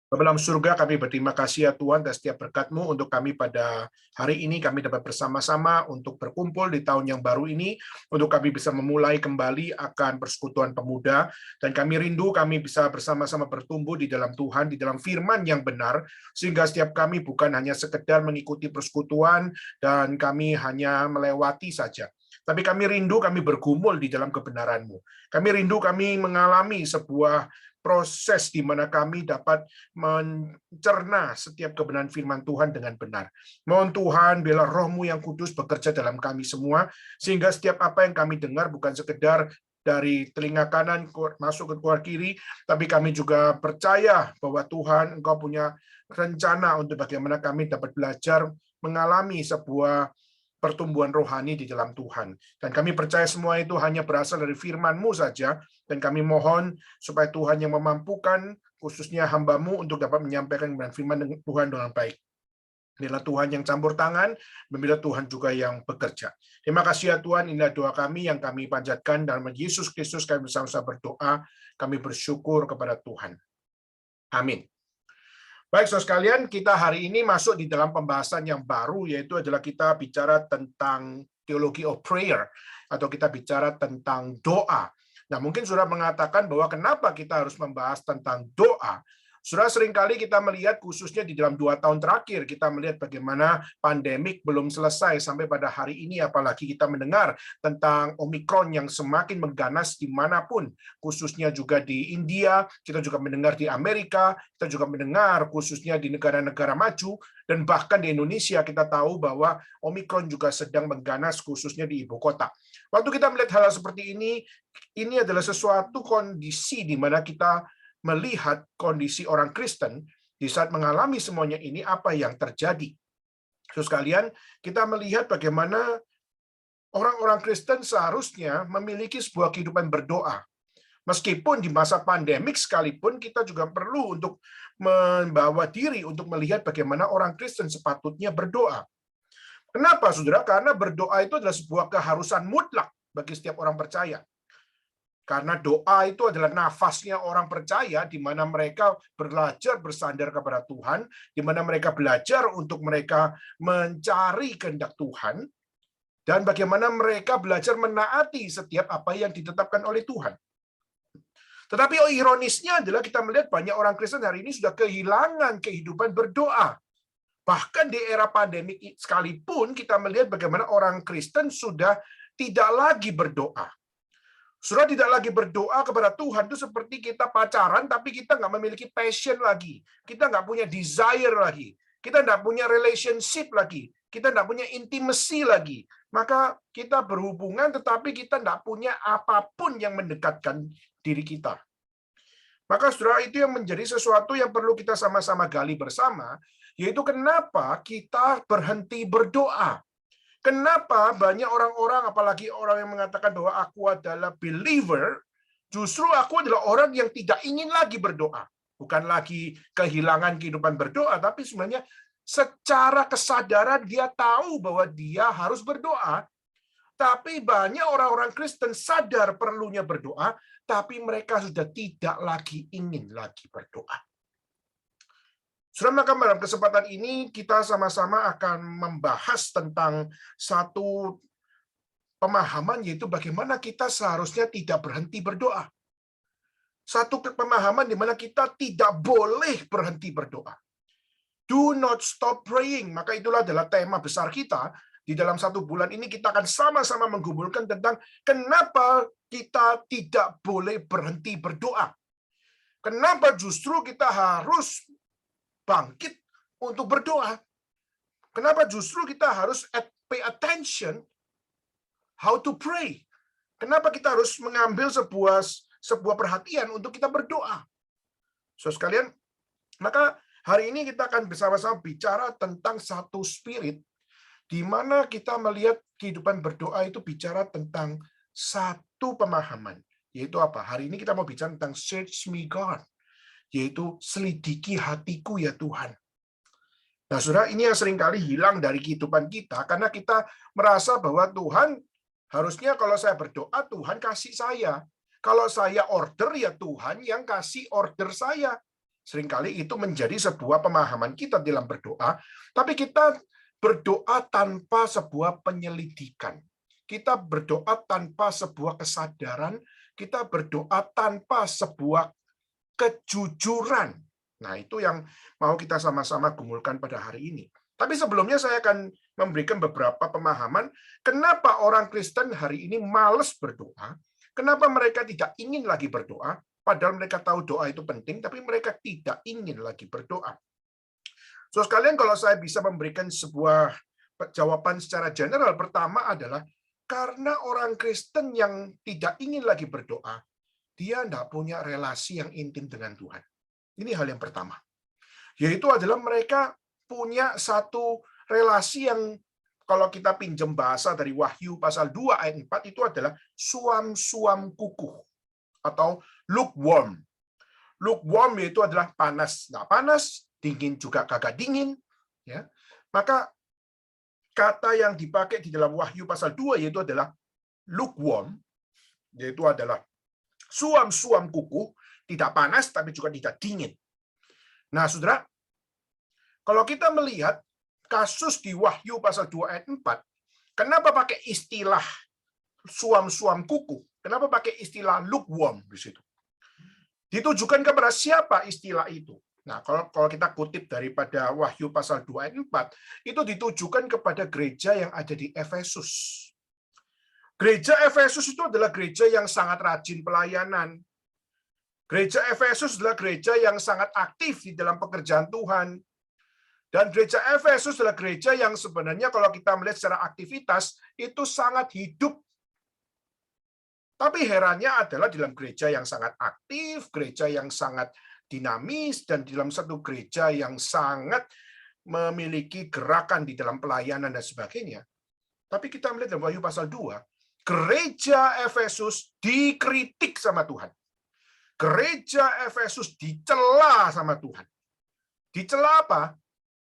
Bapa dalam surga, kami berterima kasih ya Tuhan atas setiap berkat-Mu untuk kami pada hari ini. Kami dapat bersama-sama untuk berkumpul di tahun yang baru ini, untuk kami bisa memulai kembali akan persekutuan pemuda, dan kami rindu kami bisa bersama-sama bertumbuh di dalam Tuhan, di dalam firman yang benar, sehingga setiap kami bukan hanya sekedar mengikuti persekutuan, dan kami hanya melewati saja. Tapi kami rindu kami bergumul di dalam kebenaran-Mu. Kami rindu kami mengalami sebuah proses di mana kami dapat mencerna setiap kebenaran firman Tuhan dengan benar. Mohon Tuhan, biarlah Roh-Mu yang kudus bekerja dalam kami semua, sehingga setiap apa yang kami dengar bukan sekedar dari telinga kanan masuk ke keluar kiri, tapi kami juga percaya bahwa Tuhan, Engkau punya rencana untuk bagaimana kami dapat belajar mengalami sebuah pertumbuhan rohani di dalam Tuhan. Dan kami percaya semua itu hanya berasal dari firman-Mu saja, dan kami mohon supaya Tuhan yang memampukan, khususnya hamba-Mu, untuk dapat menyampaikan firman Tuhan dengan baik. Biarlah Tuhan yang campur tangan, biarlah Tuhan juga yang bekerja. Terima kasih ya Tuhan, inilah doa kami yang kami panjatkan dalam Yesus Kristus. Kami bersama-sama berdoa, kami bersyukur kepada Tuhan. Amin. Baik, saudara sekalian, kita hari ini masuk di dalam pembahasan yang baru, yaitu adalah kita bicara tentang theology of prayer, atau kita bicara tentang doa. Nah, mungkin sudah mengatakan bahwa kenapa kita harus membahas tentang doa. Sudah seringkali kita melihat, khususnya di dalam 2 tahun terakhir, kita melihat bagaimana pandemik belum selesai sampai pada hari ini, apalagi kita mendengar tentang Omikron yang semakin mengganas dimanapun, khususnya juga di India, kita juga mendengar di Amerika, kita juga mendengar khususnya di negara-negara maju, dan bahkan di Indonesia kita tahu bahwa Omikron juga sedang mengganas khususnya di ibu kota. Waktu kita melihat hal seperti ini adalah sesuatu kondisi di mana kita melihat kondisi orang Kristen di saat mengalami semuanya ini, apa yang terjadi. Terus sekalian, kita melihat bagaimana orang-orang Kristen seharusnya memiliki sebuah kehidupan berdoa. Meskipun di masa pandemik sekalipun, kita juga perlu untuk membawa diri untuk melihat bagaimana orang Kristen sepatutnya berdoa. Kenapa, saudara? Karena berdoa itu adalah sebuah keharusan mutlak bagi setiap orang percaya. Karena doa itu adalah nafasnya orang percaya, di mana mereka belajar bersandar kepada Tuhan, di mana mereka belajar untuk mereka mencari kehendak Tuhan, dan bagaimana mereka belajar menaati setiap apa yang ditetapkan oleh Tuhan. Tetapi ironisnya adalah kita melihat banyak orang Kristen hari ini sudah kehilangan kehidupan berdoa. Bahkan di era pandemi sekalipun kita melihat bagaimana orang Kristen sudah tidak lagi berdoa. Sudah tidak lagi berdoa kepada Tuhan, itu seperti kita pacaran, tapi kita nggak memiliki passion lagi. Kita nggak punya desire lagi. Kita nggak punya relationship lagi. Kita nggak punya intimacy lagi. Maka kita berhubungan, tetapi kita nggak punya apapun yang mendekatkan diri kita. Maka saudara, itu yang menjadi sesuatu yang perlu kita sama-sama gali bersama, yaitu kenapa kita berhenti berdoa. Kenapa banyak orang-orang, apalagi orang yang mengatakan bahwa aku adalah believer, justru aku adalah orang yang tidak ingin lagi berdoa. Bukan lagi kehilangan kehidupan berdoa, tapi sebenarnya secara kesadaran dia tahu bahwa dia harus berdoa. Tapi banyak orang-orang Kristen sadar perlunya berdoa, tapi mereka sudah tidak lagi ingin lagi berdoa. Saudara, maka dalam kesempatan ini kita sama-sama akan membahas tentang satu pemahaman, yaitu bagaimana kita seharusnya tidak berhenti berdoa. Satu pemahaman di mana kita tidak boleh berhenti berdoa. Do not stop praying. Maka itulah adalah tema besar kita. Di dalam 1 bulan ini kita akan sama-sama menggumulkan tentang kenapa kita tidak boleh berhenti berdoa. Kenapa justru kita harus bangkit untuk berdoa. Kenapa justru kita harus pay attention how to pray? Kenapa kita harus mengambil sebuah perhatian untuk kita berdoa? So sekalian, maka hari ini kita akan bersama-sama bicara tentang satu spirit, di mana kita melihat kehidupan berdoa itu bicara tentang satu pemahaman, yaitu apa? Hari ini kita mau bicara tentang search me God, yaitu selidiki hatiku ya Tuhan. Nah, saudara, ini yang seringkali hilang dari kehidupan kita, karena kita merasa bahwa Tuhan, harusnya kalau saya berdoa, Tuhan kasih saya. Kalau saya order, ya Tuhan yang kasih order saya. Seringkali itu menjadi sebuah pemahaman kita dalam berdoa, tapi kita berdoa tanpa sebuah penyelidikan. Kita berdoa tanpa sebuah kesadaran, kita berdoa tanpa sebuah kejujuran. Nah, itu yang mau kita sama-sama gumulkan pada hari ini. Tapi sebelumnya saya akan memberikan beberapa pemahaman kenapa orang Kristen hari ini malas berdoa, kenapa mereka tidak ingin lagi berdoa, padahal mereka tahu doa itu penting, tapi mereka tidak ingin lagi berdoa. So, sekalian kalau saya bisa memberikan sebuah jawaban secara general, pertama adalah karena orang Kristen yang tidak ingin lagi berdoa, dia tidak punya relasi yang intim dengan Tuhan. Ini hal yang pertama. Yaitu adalah mereka punya satu relasi yang kalau kita pinjam bahasa dari Wahyu pasal 2 ayat 4 itu adalah suam-suam kukuh atau lukewarm. Lukewarm itu adalah panas, nggak panas, dingin juga kagak dingin. Ya. Maka kata yang dipakai di dalam Wahyu pasal 2 yaitu adalah lukewarm, yaitu adalah suam-suam kukuh, tidak panas tapi juga tidak dingin. Nah, saudara, kalau kita melihat kasus di Wahyu pasal 2 ayat 4, kenapa pakai istilah suam-suam kukuh? Kenapa pakai istilah lukewarm di situ? Ditujukan kepada siapa istilah itu? Nah, kalau kita kutip daripada Wahyu pasal 2 ayat 4, itu ditujukan kepada gereja yang ada di Efesus. Gereja Efesus itu adalah gereja yang sangat rajin pelayanan. Gereja Efesus adalah gereja yang sangat aktif di dalam pekerjaan Tuhan. Dan gereja Efesus adalah gereja yang sebenarnya kalau kita melihat secara aktivitas, itu sangat hidup. Tapi herannya adalah dalam gereja yang sangat aktif, gereja yang sangat dinamis, dan dalam satu gereja yang sangat memiliki gerakan di dalam pelayanan dan sebagainya. Tapi kita melihat dalam Wahyu pasal 2, gereja Efesus dikritik sama Tuhan. Gereja Efesus dicela sama Tuhan. Dicela apa?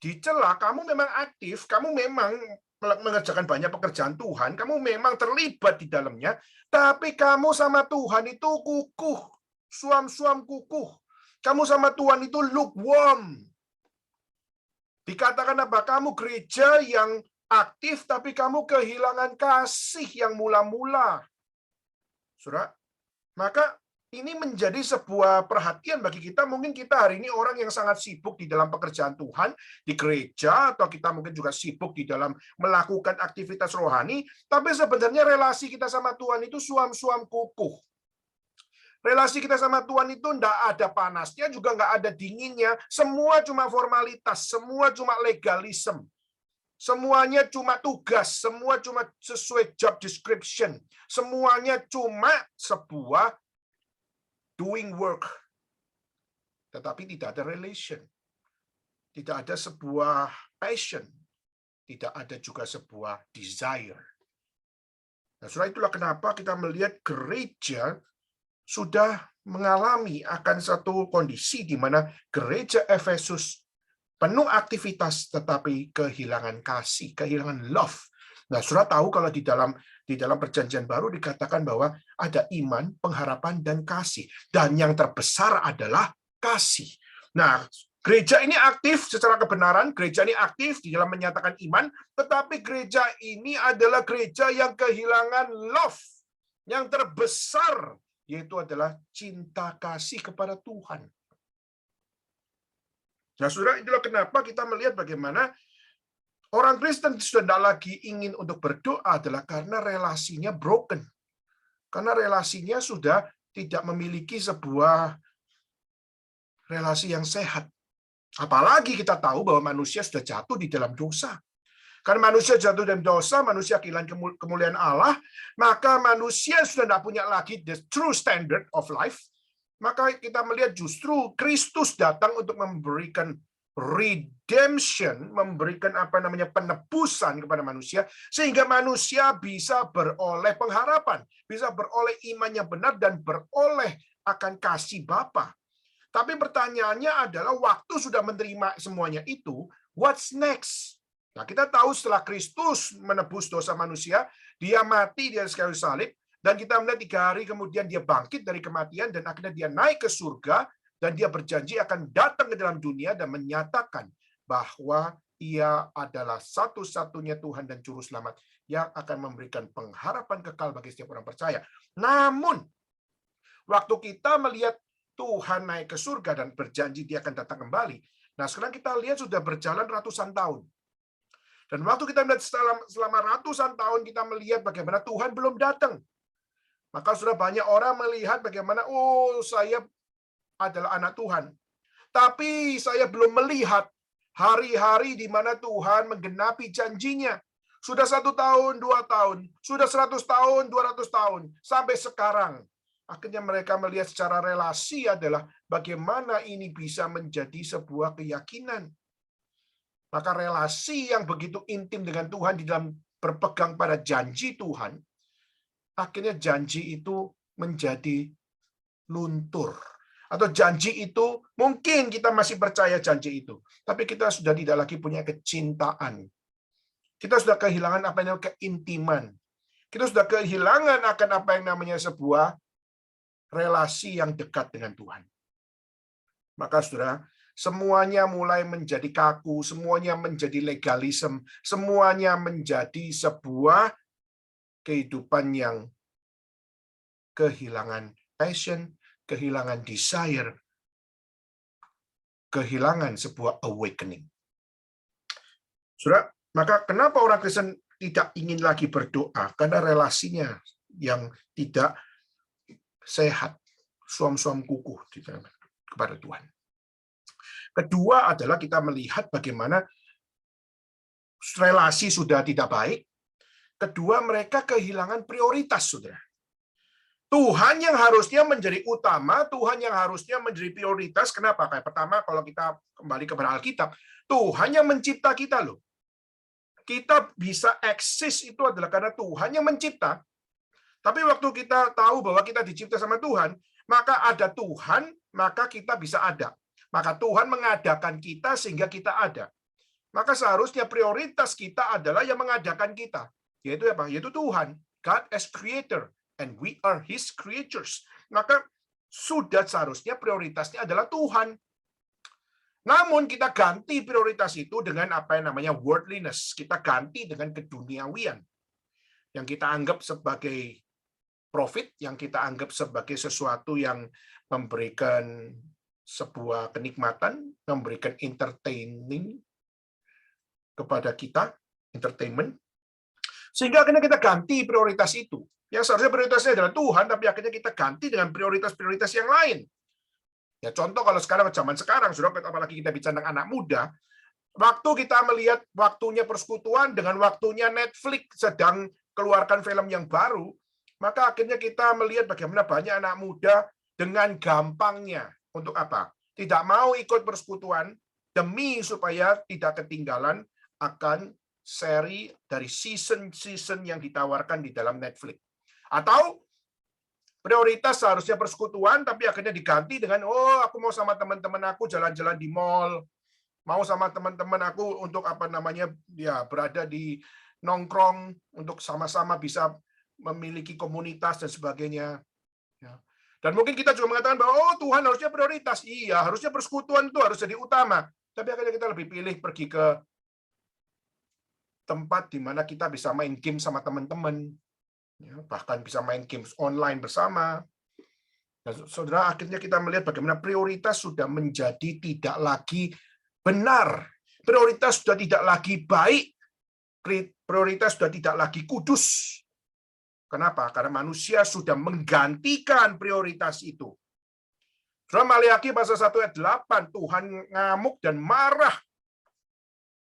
Dicela, kamu memang aktif, kamu memang mengerjakan banyak pekerjaan Tuhan, kamu memang terlibat di dalamnya, tapi kamu sama Tuhan itu kukuh, suam-suam kukuh. Kamu sama Tuhan itu lukewarm. Dikatakan apa? Kamu gereja yang aktif, tapi kamu kehilangan kasih yang mula-mula. Saudara, maka ini menjadi sebuah perhatian bagi kita. Mungkin kita hari ini orang yang sangat sibuk di dalam pekerjaan Tuhan, di gereja, atau kita mungkin juga sibuk di dalam melakukan aktivitas rohani, tapi sebenarnya relasi kita sama Tuhan itu suam-suam kukuh. Relasi kita sama Tuhan itu enggak ada panasnya, juga enggak ada dinginnya. Semua cuma formalitas, semua cuma legalisme. Semuanya cuma tugas, semua cuma sesuai job description. Semuanya cuma sebuah doing work, tetapi tidak ada relation, tidak ada sebuah passion, tidak ada juga sebuah desire. Nah, setelah itulah kenapa kita melihat gereja sudah mengalami akan satu kondisi di mana gereja Efesus penuh aktivitas tetapi kehilangan kasih, kehilangan love. Nah, saudara tahu kalau di dalam perjanjian baru dikatakan bahwa ada iman, pengharapan, dan kasih. Dan yang terbesar adalah kasih. Nah, gereja ini aktif secara kebenaran, gereja ini aktif di dalam menyatakan iman, tetapi gereja ini adalah gereja yang kehilangan love. Yang terbesar, yaitu adalah cinta kasih kepada Tuhan. Nah, saudara, itulah kenapa kita melihat bagaimana orang Kristen sudah tidak lagi ingin untuk berdoa adalah karena relasinya broken. Karena relasinya sudah tidak memiliki sebuah relasi yang sehat. Apalagi kita tahu bahwa manusia sudah jatuh di dalam dosa. Karena manusia jatuh dalam dosa, manusia kehilangan kemuliaan Allah, maka manusia sudah tidak punya lagi the true standard of life. Maka kita melihat justru Kristus datang untuk memberikan redemption, memberikan penebusan kepada manusia, sehingga manusia bisa beroleh pengharapan, bisa beroleh iman yang benar, dan beroleh akan kasih Bapa. Tapi pertanyaannya adalah waktu sudah menerima semuanya itu, what's next? Nah, kita tahu setelah Kristus menebus dosa manusia, dia mati di atas kayu salib, dan kita melihat 3 hari kemudian dia bangkit dari kematian, dan akhirnya dia naik ke surga, dan dia berjanji akan datang ke dalam dunia dan menyatakan bahwa ia adalah satu-satunya Tuhan dan Juru Selamat yang akan memberikan pengharapan kekal bagi setiap orang percaya. Namun, waktu kita melihat Tuhan naik ke surga dan berjanji dia akan datang kembali, nah sekarang kita lihat sudah berjalan ratusan tahun. Dan waktu kita melihat selama ratusan tahun, kita melihat bagaimana Tuhan belum datang. Maka sudah banyak orang melihat bagaimana, oh saya adalah anak Tuhan. Tapi saya belum melihat hari-hari di mana Tuhan menggenapi janjinya. Sudah 1 tahun, 2 tahun, sudah 100 tahun, 200 tahun, sampai sekarang. Akhirnya mereka melihat secara relasi adalah bagaimana ini bisa menjadi sebuah keyakinan. Maka relasi yang begitu intim dengan Tuhan di dalam berpegang pada janji Tuhan, akhirnya janji itu menjadi luntur. Atau janji itu, mungkin kita masih percaya janji itu, tapi kita sudah tidak lagi punya kecintaan. Kita sudah kehilangan apa yang namanya keintiman. Kita sudah kehilangan akan apa yang namanya sebuah relasi yang dekat dengan Tuhan. Maka saudara, semuanya mulai menjadi kaku, semuanya menjadi legalisme, semuanya menjadi sebuah kehidupan yang kehilangan passion, kehilangan desire, kehilangan sebuah awakening. Saudara, maka kenapa orang Kristen tidak ingin lagi berdoa? Karena relasinya yang tidak sehat, suam-suam kukuh kepada Tuhan. Kedua adalah kita melihat bagaimana relasi sudah tidak baik. Kedua, mereka kehilangan prioritas, saudara. Tuhan yang harusnya menjadi utama, Tuhan yang harusnya menjadi prioritas. Kenapa? Kayak pertama, kalau kita kembali kepada Alkitab, Tuhan yang mencipta kita loh. Kita bisa eksis itu adalah karena Tuhan yang mencipta. Tapi waktu kita tahu bahwa kita dicipta sama Tuhan, maka ada Tuhan, maka kita bisa ada. Maka Tuhan mengadakan kita sehingga kita ada. Maka seharusnya prioritas kita adalah yang mengadakan kita. Yaitu apa? Yaitu Tuhan. God as creator. And we are His creatures. Maka sudah seharusnya prioritasnya adalah Tuhan. Namun kita ganti prioritas itu dengan apa yang namanya worldliness. Kita ganti dengan keduniawian. Yang kita anggap sebagai profit, yang kita anggap sebagai sesuatu yang memberikan sebuah kenikmatan, memberikan entertaining kepada kita, entertainment. Sehingga akhirnya kita ganti prioritas itu. Yang seharusnya prioritasnya adalah Tuhan, tapi akhirnya kita ganti dengan prioritas-prioritas yang lain. Ya contoh kalau sekarang, zaman sekarang, apalagi kita bicara tentang anak muda, waktu kita melihat waktunya persekutuan dengan waktunya Netflix sedang keluarkan film yang baru, maka akhirnya kita melihat bagaimana banyak anak muda dengan gampangnya untuk apa? Tidak mau ikut persekutuan demi supaya tidak ketinggalan akan seri dari season-season yang ditawarkan di dalam Netflix. Atau prioritas seharusnya persekutuan, tapi akhirnya diganti dengan, oh aku mau sama teman-teman aku jalan-jalan di mall, mau sama teman-teman aku untuk apa namanya ya berada di nongkrong untuk sama-sama bisa memiliki komunitas dan sebagainya. Ya. Dan mungkin kita juga mengatakan bahwa oh Tuhan harusnya prioritas. Iya, harusnya persekutuan itu harus jadi utama. Tapi akhirnya kita lebih pilih pergi ke tempat di mana kita bisa main game sama teman-teman. Ya, bahkan bisa main games online bersama. Dan saudara, akhirnya kita melihat bagaimana prioritas sudah menjadi tidak lagi benar. Prioritas sudah tidak lagi baik. Prioritas sudah tidak lagi kudus. Kenapa? Karena manusia sudah menggantikan prioritas itu. Surah Maliaki pasal 1 ayat 8, Tuhan ngamuk dan marah.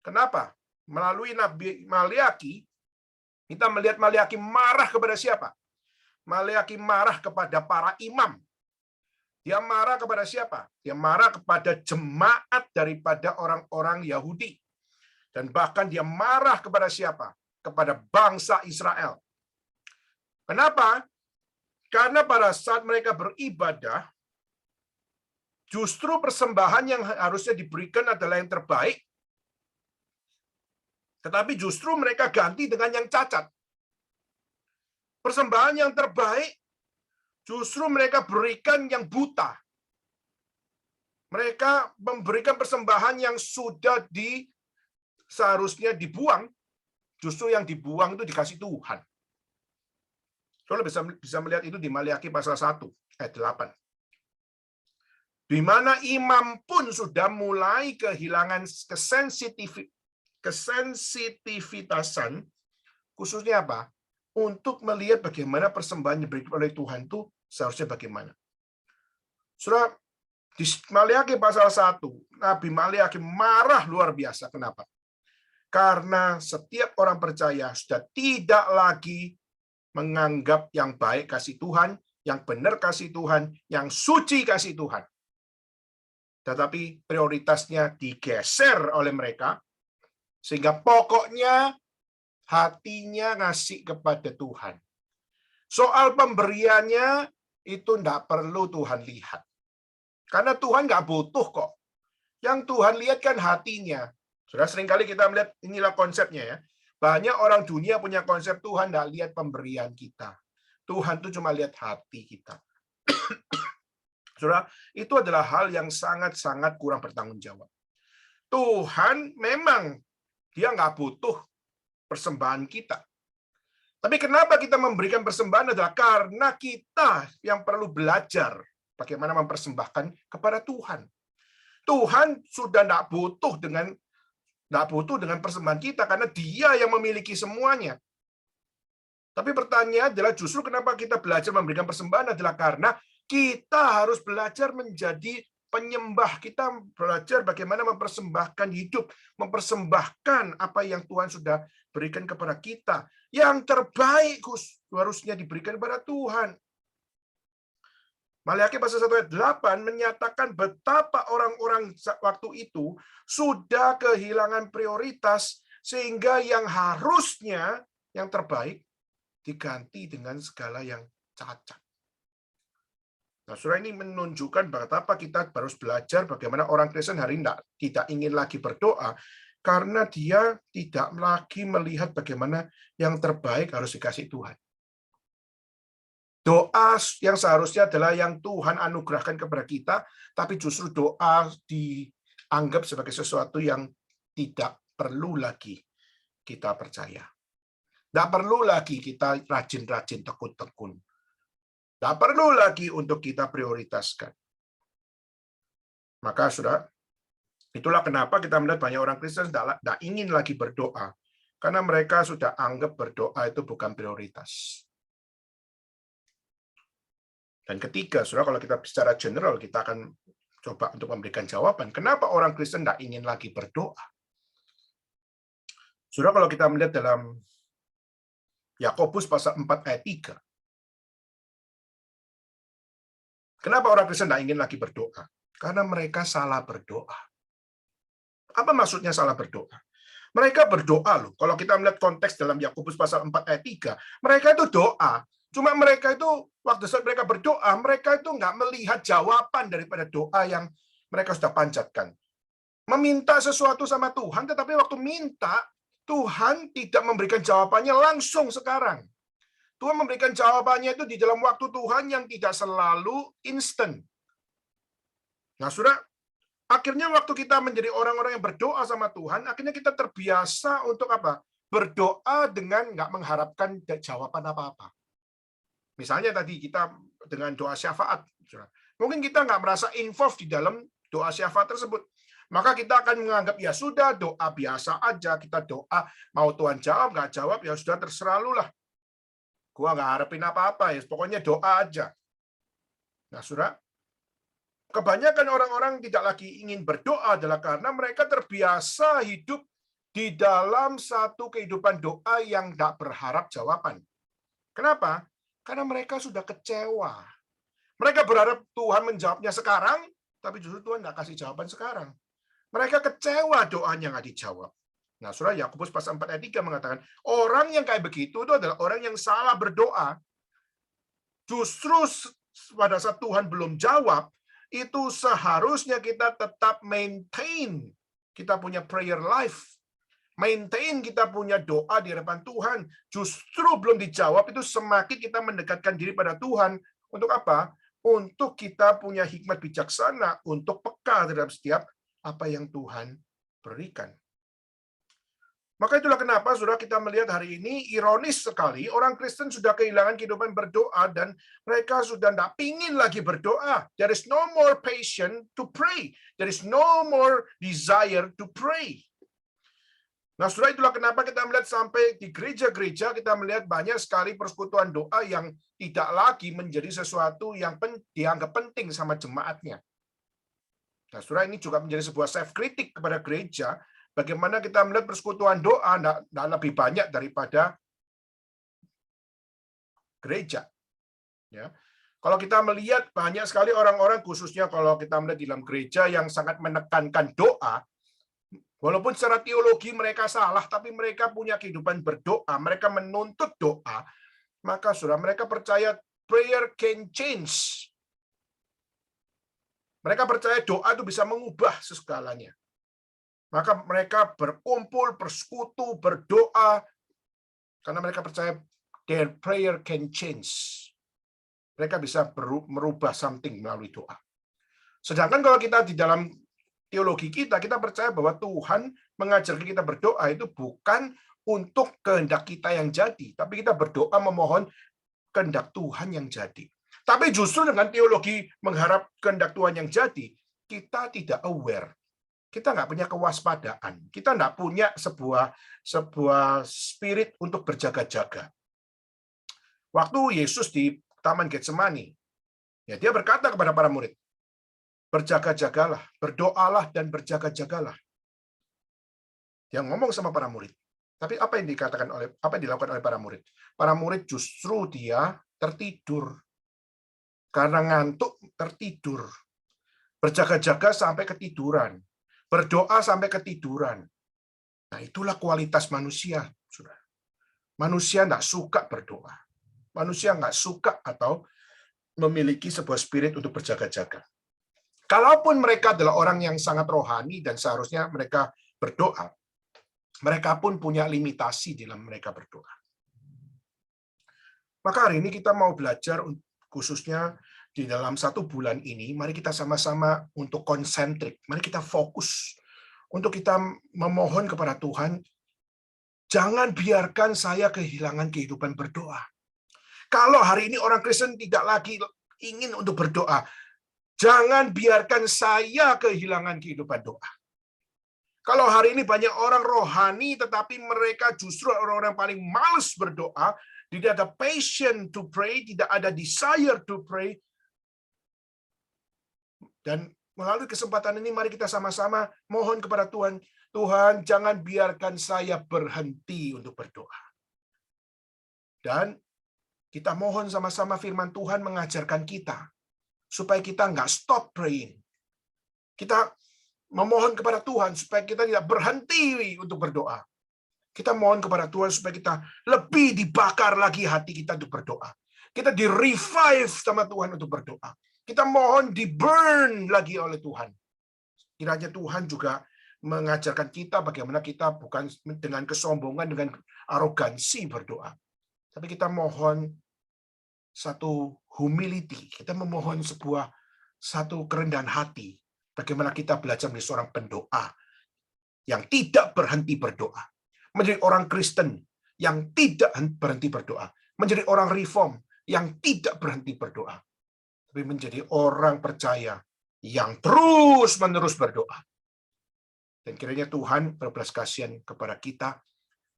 Kenapa? Melalui Nabi Maliaki, kita melihat Maliaki marah kepada siapa? Maliaki marah kepada para imam. Dia marah kepada siapa? Dia marah kepada jemaat daripada orang-orang Yahudi. Dan bahkan dia marah kepada siapa? Kepada bangsa Israel. Kenapa? Karena pada saat mereka beribadah, justru persembahan yang harusnya diberikan adalah yang terbaik, tetapi justru mereka ganti dengan yang cacat. Persembahan yang terbaik, justru mereka berikan yang buta. Mereka memberikan persembahan yang sudah seharusnya dibuang, justru yang dibuang itu dikasih Tuhan. Saudara bisa melihat itu di Maliaki pasal 1 ayat 8. Di mana imam pun sudah mulai kehilangan kesensitivitasan, khususnya apa? Untuk melihat bagaimana persembahan yang diberikan oleh Tuhan itu seharusnya bagaimana. Saudara, di Maliaki pasal 1, Nabi Maliaki marah luar biasa. Kenapa? Karena setiap orang percaya sudah tidak lagi menganggap yang baik kasih Tuhan, yang benar kasih Tuhan, yang suci kasih Tuhan. Tetapi prioritasnya digeser oleh mereka, sehingga pokoknya hatinya ngasih kepada Tuhan. Soal pemberiannya itu tidak perlu Tuhan lihat. Karena Tuhan nggak butuh kok. Yang Tuhan lihat kan hatinya. Sudah seringkali kita melihat, inilah konsepnya ya. Banyak orang dunia punya konsep Tuhan nggak lihat pemberian kita. Tuhan tuh cuma lihat hati kita. Saudara, itu adalah hal yang sangat-sangat kurang bertanggung jawab. Tuhan memang dia nggak butuh persembahan kita. Tapi kenapa kita memberikan persembahan adalah karena kita yang perlu belajar bagaimana mempersembahkan kepada Tuhan. Tuhan sudah nggak butuh dengan persembahan kita karena Dia yang memiliki semuanya. Tapi pertanyaan adalah justru kenapa kita belajar memberikan persembahan adalah karena kita harus belajar menjadi penyembah. Kita belajar bagaimana mempersembahkan hidup, mempersembahkan apa yang Tuhan sudah berikan kepada kita. Yang terbaik harusnya diberikan kepada Tuhan. Maliaki pasal 1 ayat 8 menyatakan betapa orang-orang waktu itu sudah kehilangan prioritas sehingga yang harusnya yang terbaik diganti dengan segala yang cacat. Nah, surah ini menunjukkan betapa kita harus belajar bagaimana orang Kristen hari ini tidak ingin lagi berdoa karena dia tidak lagi melihat bagaimana yang terbaik harus dikasih Tuhan. Doa yang seharusnya adalah yang Tuhan anugerahkan kepada kita, tapi justru doa dianggap sebagai sesuatu yang tidak perlu lagi kita percaya. Tidak perlu lagi kita rajin-rajin tekun-tekun. Tidak perlu lagi untuk kita prioritaskan. Maka saudara, itulah kenapa kita melihat banyak orang Kristen tidak ingin lagi berdoa. Karena mereka sudah anggap berdoa itu bukan prioritas. Dan ketiga, saudara, kalau kita secara general, kita akan coba untuk memberikan jawaban. Kenapa orang Kristen tidak ingin lagi berdoa? Saudara, kalau kita melihat dalam Yakobus pasal 4 ayat 3, kenapa orang Kristen tidak ingin lagi berdoa? Karena mereka salah berdoa. Apa maksudnya salah berdoa? Mereka berdoa loh. Kalau kita melihat konteks dalam Yakobus pasal 4 ayat 3, mereka itu doa. Cuma mereka itu, waktu saat mereka berdoa, mereka itu nggak melihat jawaban daripada doa yang mereka sudah panjatkan. Meminta sesuatu sama Tuhan, tetapi waktu minta, Tuhan tidak memberikan jawabannya langsung sekarang. Tuhan memberikan jawabannya itu di dalam waktu Tuhan yang tidak selalu instan. Nah, saudara, akhirnya waktu kita menjadi orang-orang yang berdoa sama Tuhan, akhirnya kita terbiasa untuk apa? Berdoa dengan nggak mengharapkan jawaban apa-apa. Misalnya tadi kita dengan doa syafaat. Mungkin kita nggak merasa involved di dalam doa syafaat tersebut. Maka kita akan menganggap, ya sudah, doa biasa aja. Kita doa, mau Tuhan jawab, nggak jawab, ya sudah terserah lu lah. Gua nggak harapin apa-apa, ya pokoknya doa aja. Nah, saudara, kebanyakan orang-orang tidak lagi ingin berdoa adalah karena mereka terbiasa hidup di dalam satu kehidupan doa yang tidak berharap jawaban. Kenapa? Karena mereka sudah kecewa. Mereka berharap Tuhan menjawabnya sekarang, tapi justru Tuhan nggak kasih jawaban sekarang. Mereka kecewa doanya nggak dijawab. Nah, surah Yakobus pasal 4 ayat 3 mengatakan, orang yang kayak begitu itu adalah orang yang salah berdoa. Justru pada saat Tuhan belum jawab, itu seharusnya kita tetap maintain kita punya prayer life. Maintain kita punya doa di hadapan Tuhan. Justru belum dijawab, itu semakin kita mendekatkan diri pada Tuhan. Untuk apa? untuk kita punya hikmat bijaksana untuk peka terhadap setiap apa yang Tuhan berikan. Maka itulah kenapa saudara kita melihat hari ini ironis sekali orang Kristen sudah kehilangan kehidupan berdoa dan mereka sudah tidak pingin lagi berdoa. There is no more passion to pray. There is no more desire to pray. Nah, saudara, itulah kenapa kita melihat sampai di gereja-gereja kita melihat banyak sekali persekutuan doa yang tidak lagi menjadi sesuatu yang dianggap penting sama jemaatnya. Nah, saudara, ini juga menjadi sebuah self-kritik kepada gereja. Bagaimana kita melihat persekutuan doa tidak lebih banyak daripada gereja. Ya. Kalau kita melihat banyak sekali orang-orang, khususnya kalau kita melihat di dalam gereja yang sangat menekankan doa, walaupun secara teologi mereka salah, tapi mereka punya kehidupan berdoa, mereka menuntut doa, maka saudara mereka percaya prayer can change. Mereka percaya doa itu bisa mengubah segalanya. Maka mereka berkumpul, bersekutu, berdoa, karena mereka percaya their prayer can change. Mereka bisa merubah something melalui doa. Sedangkan kalau kita di dalam teologi kita percaya bahwa Tuhan mengajarkan kita berdoa itu bukan untuk kehendak kita yang jadi, tapi kita berdoa memohon kehendak Tuhan yang jadi. Tapi justru dengan teologi mengharap kehendak Tuhan yang jadi, kita tidak aware. Kita nggak punya kewaspadaan, kita nggak punya sebuah spirit untuk berjaga-jaga. Waktu Yesus di Taman Getsemani, ya dia berkata kepada para murid, berjaga-jagalah, berdoalah dan berjaga-jagalah. Dia ngomong sama para murid. Tapi apa yang dilakukan oleh para murid? Para murid justru dia tertidur. Karena ngantuk tertidur. Berjaga-jaga sampai ketiduran. Berdoa sampai ketiduran. Nah, itulah kualitas manusia, saudara. Manusia nggak suka berdoa. Manusia nggak suka atau memiliki sebuah spirit untuk berjaga-jaga. Kalaupun mereka adalah orang yang sangat rohani dan seharusnya mereka berdoa, mereka pun punya limitasi dalam mereka berdoa. Maka hari ini kita mau belajar khususnya di dalam 1 bulan ini, mari kita sama-sama untuk konsentrik. Mari kita fokus untuk kita memohon kepada Tuhan, jangan biarkan saya kehilangan kehidupan berdoa. Kalau hari ini orang Kristen tidak lagi ingin untuk berdoa, jangan biarkan saya kehilangan kehidupan doa. Kalau hari ini banyak orang rohani, tetapi mereka justru orang-orang paling malas berdoa, tidak ada passion to pray, tidak ada desire to pray. Dan melalui kesempatan ini, mari kita sama-sama mohon kepada Tuhan, Tuhan jangan biarkan saya berhenti untuk berdoa. Dan kita mohon sama-sama firman Tuhan mengajarkan kita, supaya kita nggak stop praying. Kita memohon kepada Tuhan supaya kita tidak berhenti untuk berdoa. Kita mohon kepada Tuhan supaya kita lebih dibakar lagi hati kita untuk berdoa. Kita di-revive sama Tuhan untuk berdoa. Kita mohon di-burn lagi oleh Tuhan. Kiranya Tuhan juga mengajarkan kita bagaimana kita bukan dengan kesombongan, dengan arogansi berdoa. Tapi kita mohon satu humility. Kita memohon satu kerendahan hati. Bagaimana kita belajar menjadi seorang pendoa yang tidak berhenti berdoa. Menjadi orang Kristen yang tidak berhenti berdoa. Menjadi orang reform yang tidak berhenti berdoa. Tapi menjadi orang percaya yang terus-menerus berdoa. Dan kiranya Tuhan berbelas kasihan kepada kita,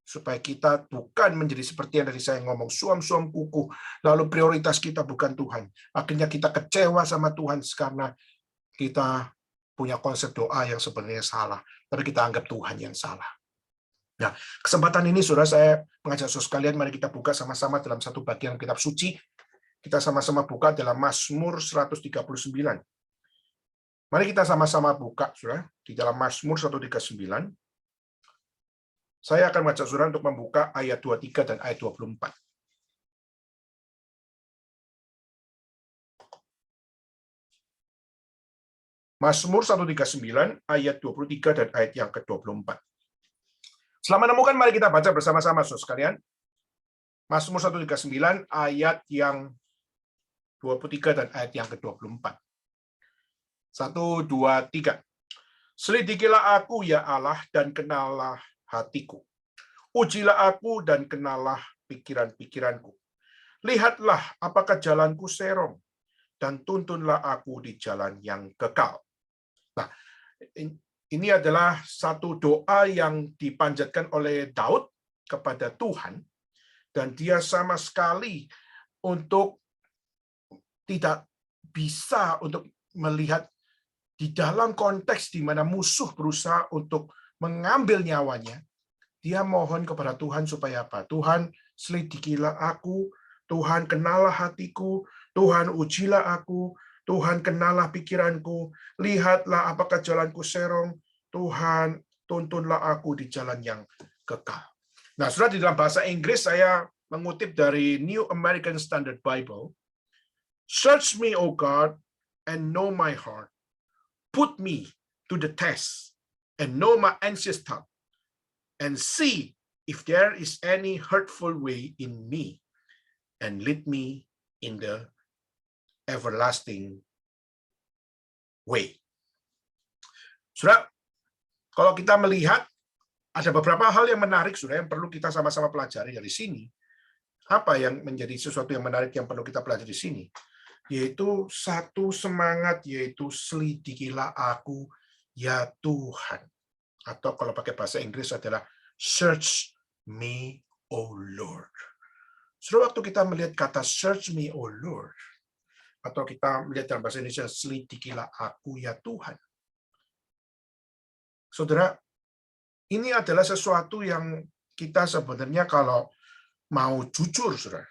supaya kita bukan menjadi seperti yang tadi saya ngomong, suam-suam kuku, lalu prioritas kita bukan Tuhan. Akhirnya kita kecewa sama Tuhan karena kita punya konsep doa yang sebenarnya salah, tapi kita anggap Tuhan yang salah. Nah, kesempatan ini, saudara, saya mengajak saudara sekalian, mari kita buka sama-sama dalam satu bagian kitab suci. Kita sama-sama buka dalam Mazmur 139. Mari kita sama-sama buka, saudara, di dalam Mazmur 139. Saya akan mengajak saudara untuk membuka ayat 23 dan ayat 24. Mazmur 139, ayat 23 dan ayat yang ke-24. Selama menemukan, mari kita baca bersama-sama, saudara sekalian. Mazmur 139, ayat yang 23 dan ayat yang ke-24. 1, 2, 3. Selidikilah aku, ya Allah, dan kenallah hatiku. Ujilah aku dan kenallah pikiran-pikiranku. Lihatlah apakah jalanku serong, dan tuntunlah aku di jalan yang kekal. Nah, ini adalah satu doa yang dipanjatkan oleh Daud kepada Tuhan, dan dia sama sekali untuk tidak bisa untuk melihat di dalam konteks di mana musuh berusaha untuk mengambil nyawanya. Dia mohon kepada Tuhan supaya apa? Tuhan, selidikilah aku, Tuhan kenallah hatiku, Tuhan ujilah aku, Tuhan kenallah pikiranku, lihatlah apakah jalanku serong, Tuhan tuntunlah aku di jalan yang kekal. Nah, sudah di dalam bahasa Inggris saya mengutip dari New American Standard Bible. Search me, O God, and know my heart. Put me to the test and know my anxious thought, and see if there is any hurtful way in me, and lead me in the everlasting way. Saudara, kalau kita melihat ada beberapa hal yang menarik, saudara, yang perlu kita sama-sama pelajari dari sini. Apa yang menjadi sesuatu yang menarik yang perlu kita pelajari di sini? Yaitu satu semangat, yaitu selidikilah aku, ya Tuhan. Atau kalau pakai bahasa Inggris adalah search me, O Lord. Saudara, waktu kita melihat kata search me, O Lord, atau kita melihat dalam bahasa Indonesia selidikilah aku, ya Tuhan. Saudara, ini adalah sesuatu yang kita sebenarnya kalau mau jujur, saudara,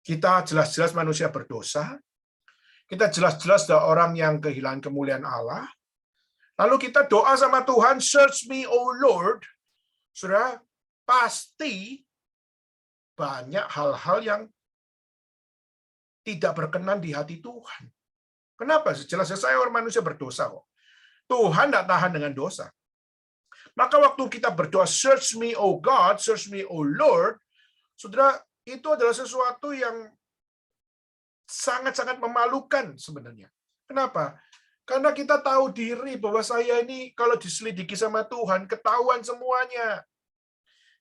kita jelas-jelas manusia berdosa, kita jelas-jelas adalah orang yang kehilangan kemuliaan Allah, lalu kita doa sama Tuhan, search me, O Lord, saudara, pasti banyak hal-hal yang tidak berkenan di hati Tuhan. Kenapa? Jelas saya orang manusia berdosa kok. Tuhan tidak tahan dengan dosa. Maka waktu kita berdoa, search me, O God, search me, O Lord, saudara, itu adalah sesuatu yang sangat-sangat memalukan sebenarnya. Kenapa? Karena kita tahu diri bahwa saya ini kalau diselidiki sama Tuhan, ketahuan semuanya.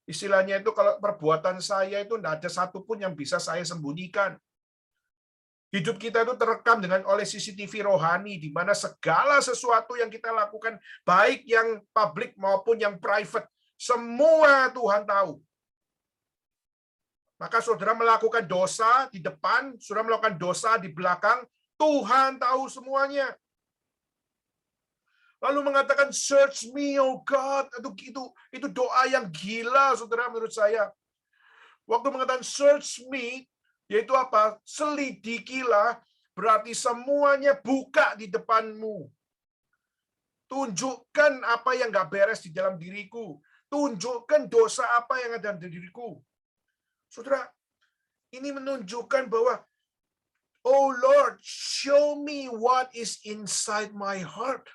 Istilahnya itu kalau perbuatan saya itu tidak ada satupun yang bisa saya sembunyikan. Hidup kita itu terekam dengan oleh CCTV rohani, di mana segala sesuatu yang kita lakukan, baik yang publik maupun yang private, semua Tuhan tahu. Maka saudara melakukan dosa di depan, saudara melakukan dosa di belakang, Tuhan tahu semuanya. Lalu mengatakan search me, oh God, itu doa yang gila, saudara, menurut saya. Waktu mengatakan search me, yaitu apa? Selidikilah, berarti semuanya buka di depanmu. Tunjukkan apa yang nggak beres di dalam diriku. Tunjukkan dosa apa yang ada di diriku. Saudara, ini menunjukkan bahwa, oh Lord, show me what is inside my heart.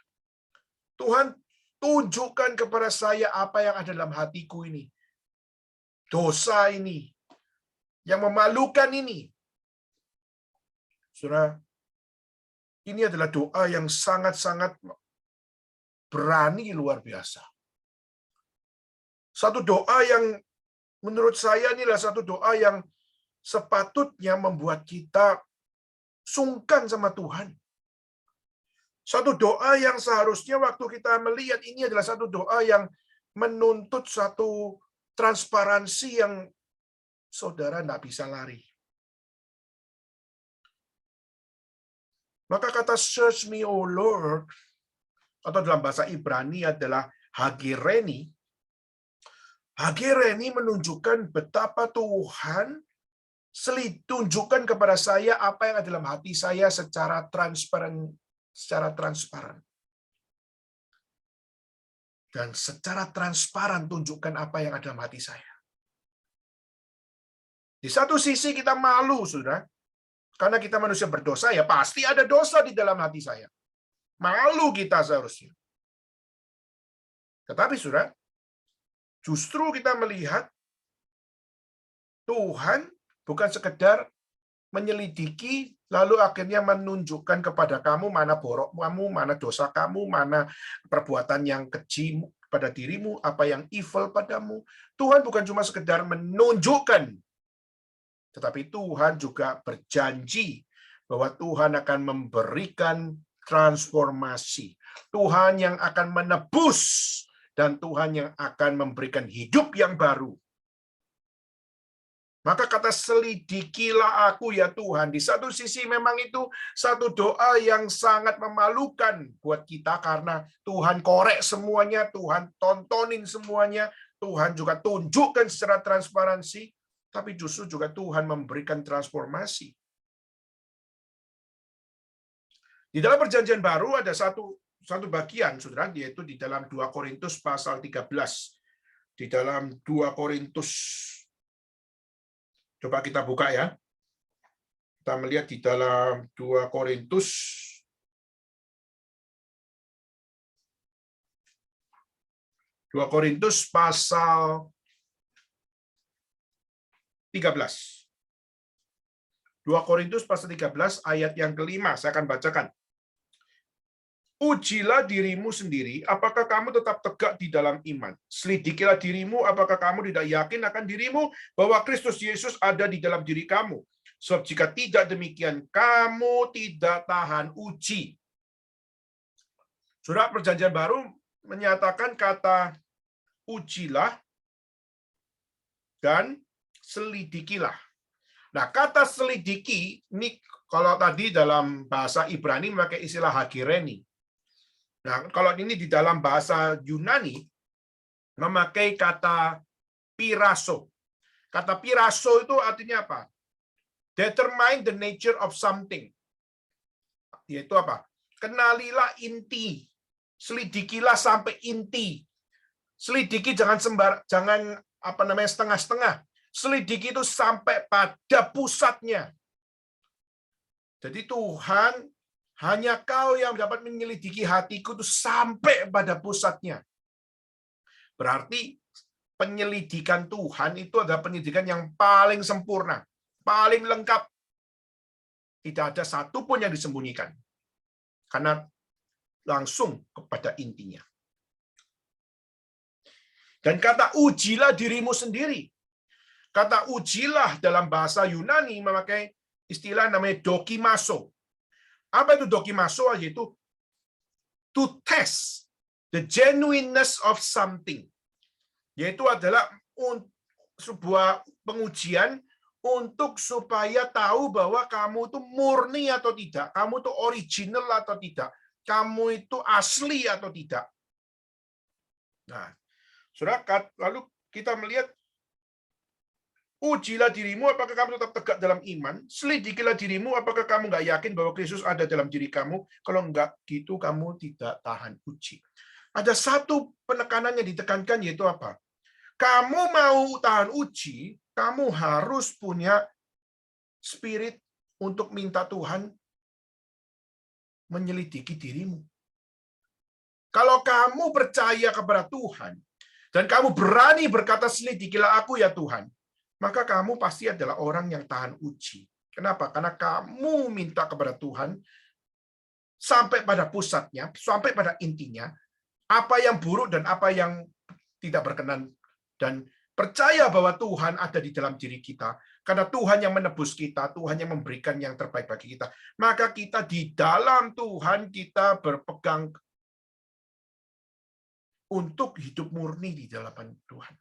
Tuhan, tunjukkan kepada saya apa yang ada dalam hatiku ini. Dosa ini, yang memalukan ini. Saudara, ini adalah doa yang sangat-sangat berani luar biasa. Satu doa yang menurut saya inilah satu doa yang sepatutnya membuat kita sungkan sama Tuhan. Satu doa yang seharusnya waktu kita melihat ini adalah satu doa yang menuntut satu transparansi yang saudara tidak bisa lari. Maka kata search me, O Lord, atau dalam bahasa Ibrani adalah hagireni. Hagireni menunjukkan betapa Tuhan tunjukkan kepada saya apa yang ada dalam hati saya secara transparan. Dan secara transparan tunjukkan apa yang ada dalam hati saya. Di satu sisi kita malu, saudara. Karena kita manusia berdosa, ya pasti ada dosa di dalam hati saya. Malu kita seharusnya. Tetapi, saudara, justru kita melihat Tuhan bukan sekedar menyelidiki, lalu akhirnya menunjukkan kepada kamu mana borok kamu, mana dosa kamu, mana perbuatan yang keji pada dirimu, apa yang evil padamu. Tuhan bukan cuma sekedar menunjukkan, tetapi Tuhan juga berjanji bahwa Tuhan akan memberikan transformasi. Tuhan yang akan menebus, dan Tuhan yang akan memberikan hidup yang baru. Maka kata selidikilah aku ya Tuhan. Di satu sisi memang itu satu doa yang sangat memalukan buat kita karena Tuhan korek semuanya, Tuhan tontonin semuanya, Tuhan juga tunjukkan secara transparansi, tapi justru juga Tuhan memberikan transformasi. Di dalam perjanjian baru ada satu bagian, saudara, yaitu di dalam 2 Korintus pasal 13. Di dalam 2 Korintus, coba kita buka ya. Kita melihat di dalam 2 Korintus pasal 13. 2 Korintus pasal 13 ayat yang kelima, saya akan bacakan. Ujilah dirimu sendiri, apakah kamu tetap tegak di dalam iman. Selidikilah dirimu, apakah kamu tidak yakin akan dirimu bahwa Kristus Yesus ada di dalam diri kamu. Sebab jika tidak demikian, kamu tidak tahan uji. Surat Perjanjian Baru menyatakan kata ujilah dan selidikilah. Nah, kata selidiki, ini kalau tadi dalam bahasa Ibrani memakai istilah hagireni. Nah, kalau ini di dalam bahasa Yunani memakai kata piraso. Kata piraso itu artinya apa? Determine the nature of something. Yaitu apa? Kenalilah inti. Selidikilah sampai inti. Selidiki jangan setengah-setengah. Selidiki itu sampai pada pusatnya. Jadi Tuhan, hanya kau yang dapat menyelidiki hatiku itu sampai pada pusatnya. Berarti penyelidikan Tuhan itu adalah penyelidikan yang paling sempurna, paling lengkap. Tidak ada satupun yang disembunyikan. Karena langsung kepada intinya. Dan kata ujilah dirimu sendiri. Kata ujilah dalam bahasa Yunani memakai istilah namanya dokimaso. Apa itu dokimaso? Yaitu to test the genuineness of something. Yaitu adalah sebuah pengujian untuk supaya tahu bahwa kamu itu murni atau tidak, kamu itu original atau tidak, kamu itu asli atau tidak. Nah, saudara, lalu kita melihat ujilah dirimu, apakah kamu tetap tegak dalam iman? Selidikilah dirimu, apakah kamu nggak yakin bahwa Kristus ada dalam diri kamu? Kalau nggak gitu, kamu tidak tahan uji. Ada satu penekanan yang ditekankan, yaitu apa? Kamu mau tahan uji, kamu harus punya spirit untuk minta Tuhan menyelidiki dirimu. Kalau kamu percaya kepada Tuhan, dan kamu berani berkata, selidikilah aku ya Tuhan, maka kamu pasti adalah orang yang tahan uji. Kenapa? Karena kamu minta kepada Tuhan sampai pada pusatnya, sampai pada intinya, apa yang buruk dan apa yang tidak berkenan, dan percaya bahwa Tuhan ada di dalam diri kita. Karena Tuhan yang menebus kita, Tuhan yang memberikan yang terbaik bagi kita. Maka kita di dalam Tuhan, kita berpegang untuk hidup murni di dalam Tuhan.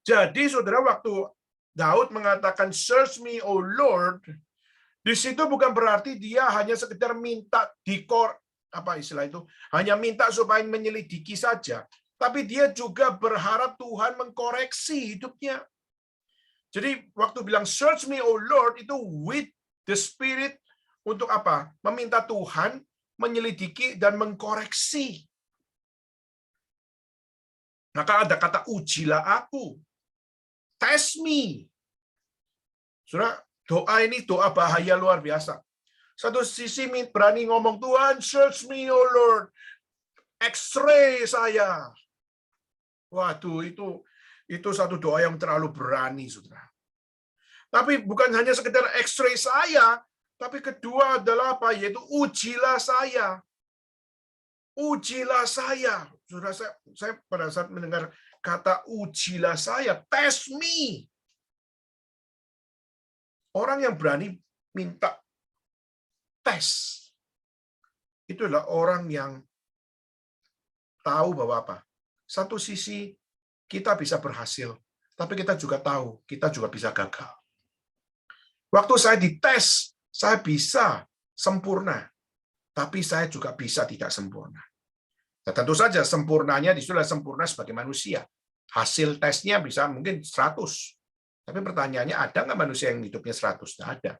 Jadi saudara, waktu Daud mengatakan search me O Lord, di situ bukan berarti dia hanya sekedar minta hanya minta supaya menyelidiki saja, tapi dia juga berharap Tuhan mengkoreksi hidupnya. Jadi waktu bilang search me O Lord, itu with the spirit untuk apa? Meminta Tuhan menyelidiki dan mengkoreksi. Maka ada kata ujilah aku. Test me. Saudara, doa ini doa bahaya luar biasa. Satu sisi berani ngomong, Tuhan, search me, oh Lord. X-ray saya. Waduh, itu satu doa yang terlalu berani, saudara. Tapi bukan hanya sekedar X-ray saya, tapi kedua adalah apa? Yaitu ujilah saya. Ujilah saya. Sudah saya pada saat mendengar kata ujilah saya, test me. Orang yang berani minta tes, itu adalah orang yang tahu bahwa apa? Satu sisi kita bisa berhasil, tapi kita juga tahu kita juga bisa gagal. Waktu saya dites, saya bisa sempurna, tapi saya juga bisa tidak sempurna. Nah, tentu saja sempurnanya disuruh sempurna sebagai manusia. Hasil tesnya bisa mungkin 100. Tapi pertanyaannya, ada nggak manusia yang hidupnya 100? Nggak ada.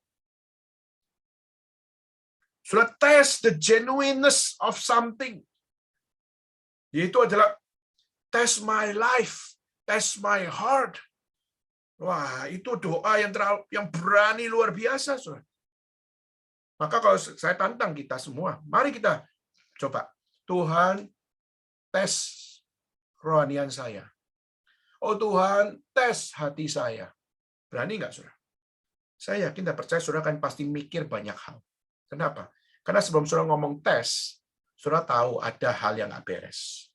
Sudah test the genuineness of something. Yaitu adalah test my life, test my heart. Wah, itu doa yang berani luar biasa, Saudara. Maka kalau saya tantang kita semua, mari kita coba. Tuhan, tes kerohanian saya. Oh Tuhan, tes hati saya. Berani nggak, Saudara? Saya yakin dan percaya Saudara kan pasti mikir banyak hal. Kenapa? Karena sebelum Saudara ngomong tes, Saudara tahu ada hal yang nggak beres.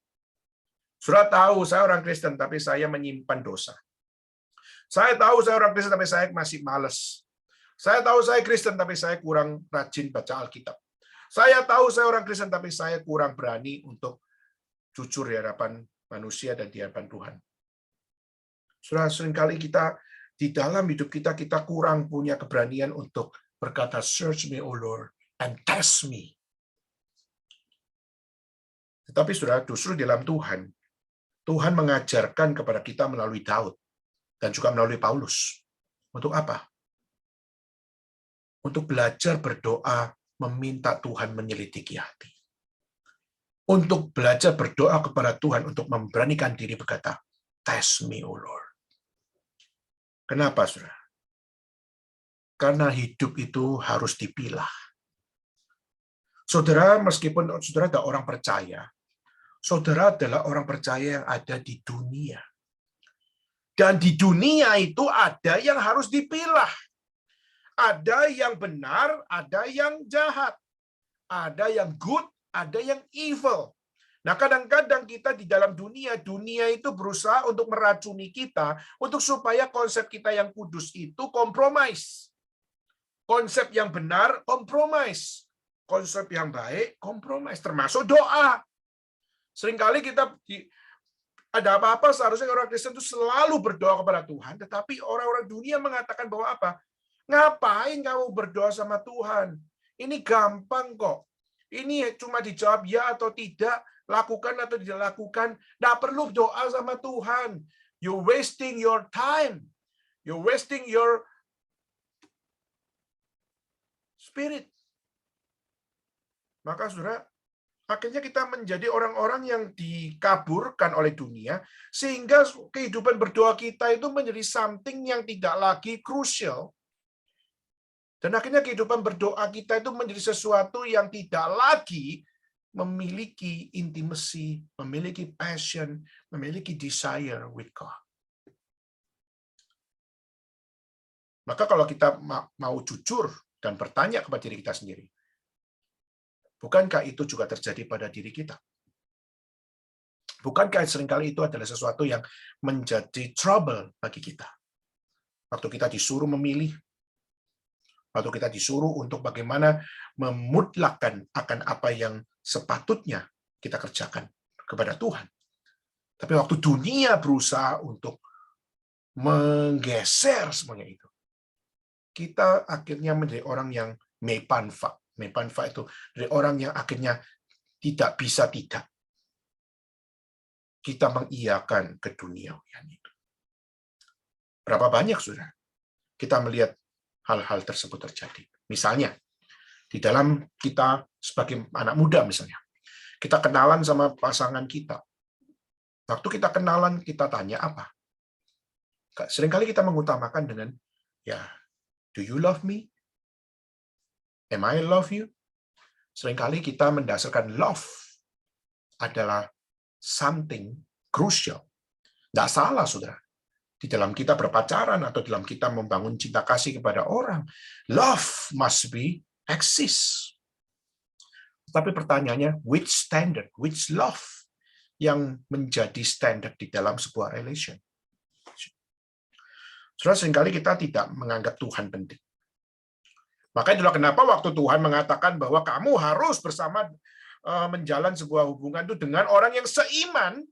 Saudara tahu saya orang Kristen, tapi saya menyimpan dosa. Saya tahu saya orang Kristen, tapi saya masih malas. Saya tahu saya Kristen, tapi saya kurang rajin baca Alkitab. Saya tahu saya orang Kristen, tapi saya kurang berani untuk jujur di hadapan manusia dan di hadapan Tuhan. Saudara, seringkali kita di dalam hidup kita kurang punya keberanian untuk berkata, search me, O Lord, and test me. Tetapi saudara, justru di dalam Tuhan mengajarkan kepada kita melalui Daud dan juga melalui Paulus. Untuk apa? Untuk belajar berdoa, meminta Tuhan menyelidiki hati. Untuk belajar berdoa kepada Tuhan, untuk memberanikan diri berkata, test me, O Lord. Kenapa, saudara? Karena hidup itu harus dipilah. Saudara, meskipun saudara tidak orang percaya, saudara adalah orang percaya yang ada di dunia. Dan di dunia itu ada yang harus dipilah. Ada yang benar, ada yang jahat. Ada yang good, ada yang evil. Nah, kadang-kadang kita di dalam dunia itu berusaha untuk meracuni kita, untuk supaya konsep kita yang kudus itu kompromis. Konsep yang benar, kompromis. Konsep yang baik, kompromis. Termasuk doa. Seringkali kita ada apa-apa, seharusnya orang Kristen itu selalu berdoa kepada Tuhan, tetapi orang-orang dunia mengatakan bahwa apa? Ngapain kamu berdoa sama Tuhan? Ini gampang kok. Ini cuma dijawab ya atau tidak, lakukan atau tidak lakukan. Nggak perlu doa sama Tuhan. You're wasting your time. You're wasting your spirit. Maka saudara, akhirnya kita menjadi orang-orang yang dikaburkan oleh dunia, sehingga kehidupan berdoa kita itu menjadi something yang tidak lagi crucial. Dan akhirnya kehidupan berdoa kita itu menjadi sesuatu yang tidak lagi memiliki intimacy, memiliki passion, memiliki desire with God. Maka kalau kita mau jujur dan bertanya kepada diri kita sendiri, bukankah itu juga terjadi pada diri kita? Bukankah seringkali itu adalah sesuatu yang menjadi trouble bagi kita? Waktu kita disuruh memilih, waktu kita disuruh untuk bagaimana memutlakkan akan apa yang sepatutnya kita kerjakan kepada Tuhan. Tapi waktu dunia berusaha untuk menggeser semuanya itu, kita akhirnya menjadi orang yang mepanfa. Mepanfa itu dari orang yang akhirnya tidak bisa tidak. Kita mengiyakan keduniawian itu. Berapa banyak, saudara, kita melihat hal-hal tersebut terjadi. Misalnya, di dalam kita sebagai anak muda misalnya, kita kenalan sama pasangan kita. Waktu kita kenalan, kita tanya apa? Seringkali kita mengutamakan dengan, ya, do you love me? Am I love you? Seringkali kita mendasarkan love adalah something crucial. Nggak salah, saudara. Di dalam kita berpacaran atau dalam kita membangun cinta kasih kepada orang, love must be exist. Tapi pertanyaannya, which standard, which love yang menjadi standar di dalam sebuah relation? Saudara, seringkali kita tidak menganggap Tuhan penting. Makanya itulah kenapa waktu Tuhan mengatakan bahwa kamu harus bersama menjalan sebuah hubungan itu dengan orang yang seiman,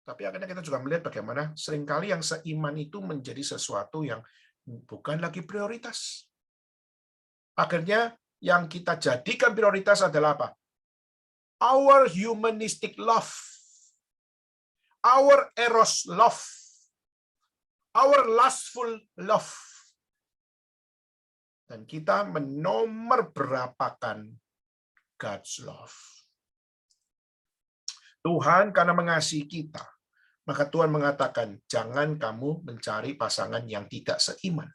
tapi akhirnya kita juga melihat bagaimana seringkali yang seiman itu menjadi sesuatu yang bukan lagi prioritas. Akhirnya yang kita jadikan prioritas adalah apa? Our humanistic love, our eros love, our lustful love. Dan kita menomorberapkan God's love. Tuhan karena mengasihi kita, maka Tuhan mengatakan, jangan kamu mencari pasangan yang tidak seiman.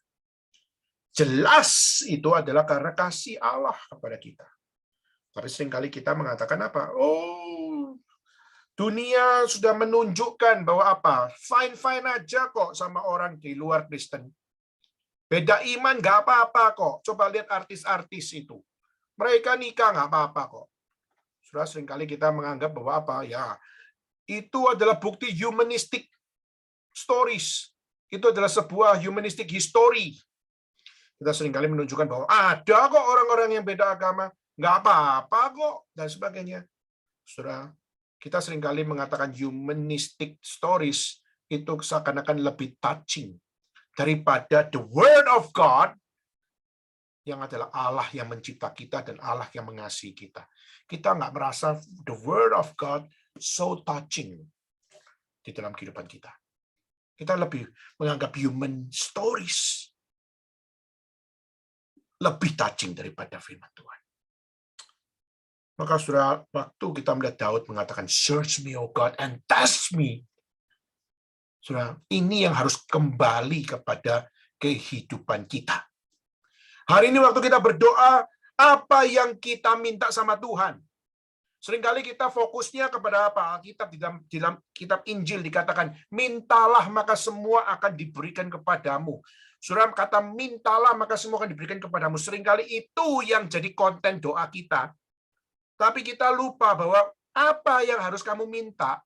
Jelas itu adalah karena kasih Allah kepada kita. Tapi seringkali kita mengatakan apa? Oh, dunia sudah menunjukkan bahwa apa? Fine-fine aja kok sama orang di luar Kristen. Beda iman nggak apa-apa kok. Coba lihat artis-artis itu. Mereka nikah nggak apa-apa kok. Sudah seringkali kita menganggap bahwa apa? Ya, itu adalah bukti humanistic stories. Itu adalah sebuah humanistic history. Kita seringkali menunjukkan bahwa ada kok orang-orang yang beda agama, nggak apa-apa kok, dan sebagainya. Saudara, kita seringkali mengatakan humanistic stories itu seakan-akan lebih touching daripada the word of God yang adalah Allah yang mencipta kita dan Allah yang mengasihi kita. Kita nggak merasa the word of God so touching di dalam kehidupan kita. Kita lebih menganggap human stories lebih touching daripada firman Tuhan. Maka saudara, waktu kita melihat Daud mengatakan, search me, O God, and test me. Saudara, ini yang harus kembali kepada kehidupan kita. Hari ini waktu kita berdoa, apa yang kita minta sama Tuhan? Seringkali kita fokusnya kepada apa? Di dalam kitab Injil dikatakan, mintalah maka semua akan diberikan kepadamu. Saudara, kata mintalah maka semua akan diberikan kepadamu. Seringkali itu yang jadi konten doa kita. Tapi kita lupa bahwa apa yang harus kamu minta?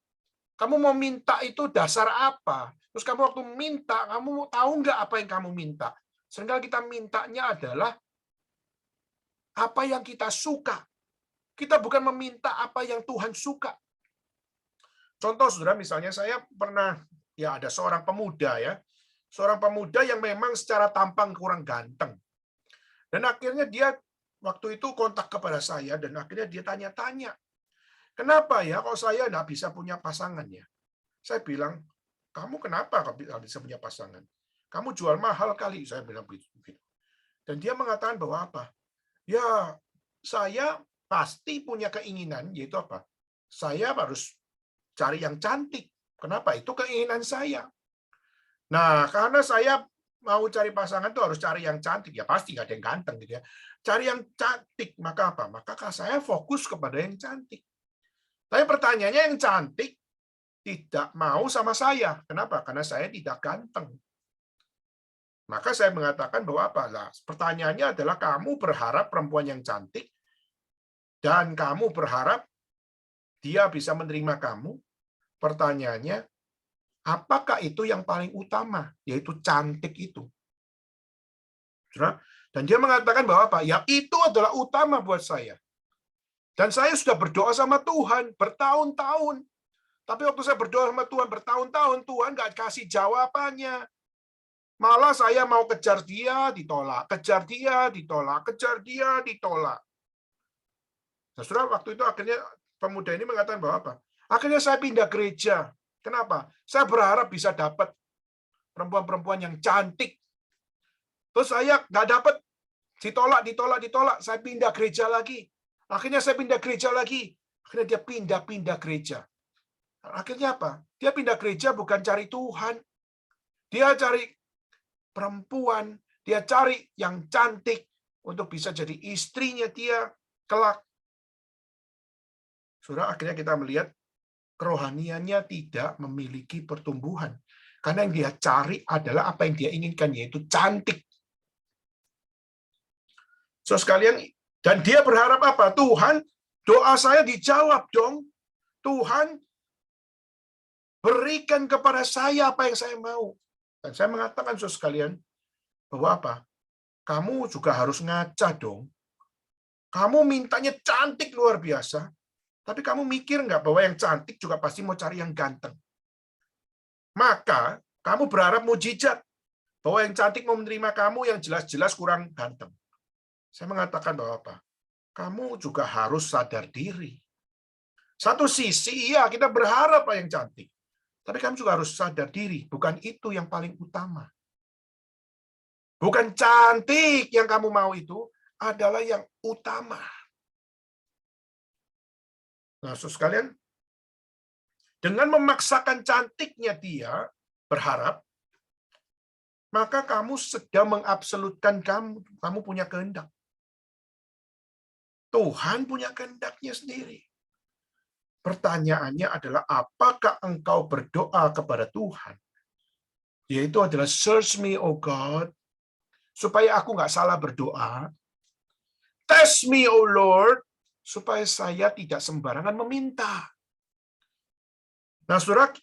Kamu mau minta itu dasar apa? Terus kamu waktu minta, kamu tahu nggak apa yang kamu minta? Seringkali kita mintanya adalah apa yang kita suka. Kita bukan meminta apa yang Tuhan suka. Contoh, saudara, misalnya saya pernah, ya ada seorang pemuda ya, seorang pemuda yang memang secara tampang kurang ganteng. Dan akhirnya dia waktu itu kontak kepada saya, dan akhirnya dia tanya-tanya, kenapa ya kok saya nggak bisa punya pasangan ya? Saya bilang, kamu kenapa nggak bisa punya pasangan? Kamu jual mahal kali, saya bilang begitu. Dan dia mengatakan bahwa apa? Ya, saya pasti punya keinginan, yaitu apa? Saya harus cari yang cantik. Kenapa? Itu keinginan saya. Nah, karena saya mau cari pasangan itu harus cari yang cantik, ya pasti nggak ada yang ganteng gitu ya. Cari yang cantik, maka apa? Maka saya fokus kepada yang cantik. Tapi pertanyaannya, yang cantik tidak mau sama saya. Kenapa? Karena saya tidak ganteng. Maka saya mengatakan bahwa apa? Lah, pertanyaannya adalah kamu berharap perempuan yang cantik dan kamu berharap dia bisa menerima kamu. Pertanyaannya, apakah itu yang paling utama, yaitu cantik itu? Dan dia mengatakan bahwa apa? Ya, itu adalah utama buat saya. Dan saya sudah berdoa sama Tuhan bertahun-tahun. Tapi waktu saya berdoa sama Tuhan bertahun-tahun, Tuhan nggak kasih jawabannya. Malah saya mau kejar dia, ditolak. Kejar dia, ditolak. Kejar dia, ditolak. Nah, saudara, waktu itu akhirnya pemuda ini mengatakan bahwa apa? Akhirnya saya pindah gereja. Kenapa? Saya berharap bisa dapat perempuan-perempuan yang cantik. Terus saya nggak dapat, ditolak. Saya pindah gereja lagi. Akhirnya saya pindah gereja lagi. Akhirnya dia pindah gereja. Akhirnya apa? Dia pindah gereja bukan cari Tuhan. Dia cari perempuan, dia cari yang cantik untuk bisa jadi istrinya dia kelak. Saudara, akhirnya kita melihat kerohaniannya tidak memiliki pertumbuhan. Karena yang dia cari adalah apa yang dia inginkan, yaitu cantik. So sekalian, dan dia berharap apa? Tuhan, doa saya dijawab dong. Tuhan, berikan kepada saya apa yang saya mau. Dan saya mengatakan, so sekalian, bahwa apa? Kamu juga harus ngaca dong. Kamu mintanya cantik luar biasa, tapi kamu mikir nggak bahwa yang cantik juga pasti mau cari yang ganteng. Maka, kamu berharap mujizat, bahwa yang cantik mau menerima kamu yang jelas-jelas kurang ganteng. Saya mengatakan bahwa apa? Kamu juga harus sadar diri. Satu sisi, iya kita berharap yang cantik. Tapi kamu juga harus sadar diri, bukan itu yang paling utama. Bukan cantik yang kamu mau itu adalah yang utama. Nah, saudara sekalian, dengan memaksakan cantiknya dia berharap, maka kamu sedang mengabsolutkan kamu punya kehendak. Tuhan punya kehendaknya sendiri. Pertanyaannya adalah, apakah engkau berdoa kepada Tuhan? Yaitu adalah, search me, oh God, supaya aku nggak salah berdoa. Test me, oh Lord, supaya saya tidak sembarangan meminta. Nah, saudara,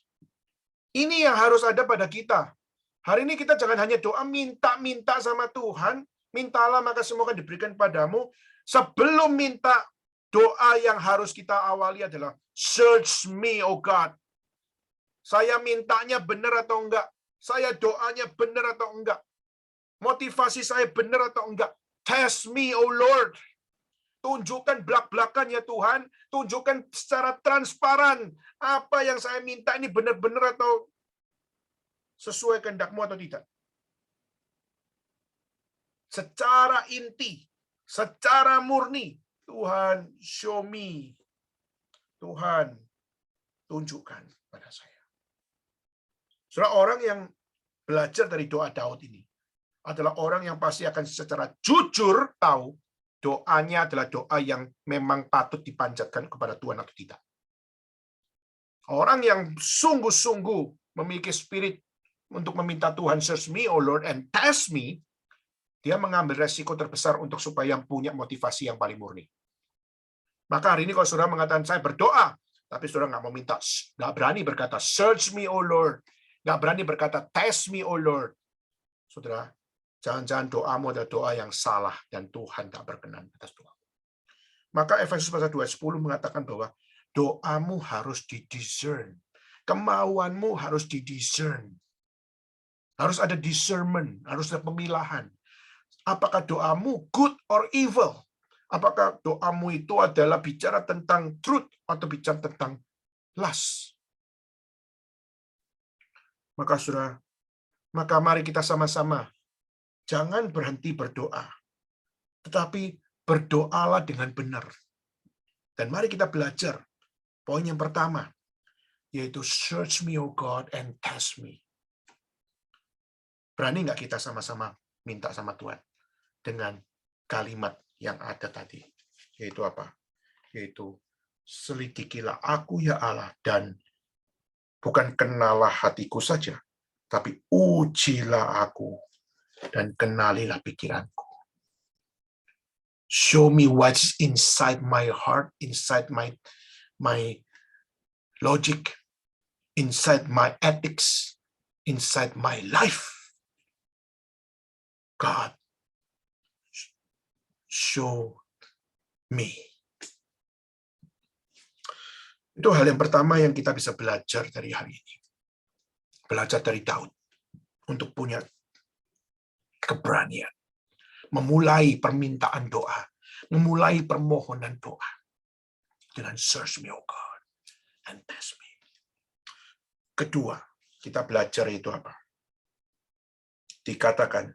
ini yang harus ada pada kita. Hari ini kita jangan hanya doa minta-minta sama Tuhan, mintalah maka semua akan diberikan padamu. Sebelum minta, doa yang harus kita awali adalah, search me, oh God. Saya mintanya benar atau enggak? Saya doanya benar atau enggak? Motivasi saya benar atau enggak? Test me, oh Lord. Tunjukkan belak-belakan ya Tuhan. Tunjukkan secara transparan. Apa yang saya minta ini benar-benar atau sesuai kehendak-Mu atau tidak. Secara inti, secara murni, Tuhan show me. Tuhan tunjukkan pada saya. Saudara, orang yang belajar dari doa Daud ini adalah orang yang pasti akan secara jujur tahu doanya adalah doa yang memang patut dipanjatkan kepada Tuhan atau tidak. Orang yang sungguh-sungguh memiliki spirit untuk meminta Tuhan, search me, oh Lord, and test me, dia mengambil resiko terbesar untuk supaya punya motivasi yang paling murni. Maka hari ini kalau saudara mengatakan, saya berdoa, tapi saudara nggak mau minta, nggak berani berkata, search me, oh Lord, nggak berani berkata, test me, oh Lord, saudara, jangan-jangan doamu adalah doa yang salah dan Tuhan tak berkenan atas doa. Maka Efesus pasal 2 ayat 10 mengatakan bahwa doamu harus didiscern. Kemauanmu harus didiscern. Harus ada discernment, harus ada pemilahan. Apakah doamu good or evil? Apakah doamu itu adalah bicara tentang truth atau bicara tentang lust? Maka saudara, maka mari kita sama-sama jangan berhenti berdoa, tetapi berdoalah dengan benar. Dan mari kita belajar poin yang pertama, yaitu search me, oh God, and test me. Berani nggak kita sama-sama minta sama Tuhan dengan kalimat yang ada tadi? Yaitu apa? Yaitu selidikilah aku ya Allah, dan bukan kenalah hatiku saja, tapi ujilah aku dan kenalilah pikiranku. Show me what's inside my heart, inside my logic, inside my ethics, inside my life. God, show me. Itu hal yang pertama yang kita bisa belajar dari hari ini. Belajar dari Daud untuk punya keberanian. Memulai permintaan doa. Memulai permohonan doa. Dengan search me, oh God, and test me. Kedua, kita belajar itu apa? Dikatakan,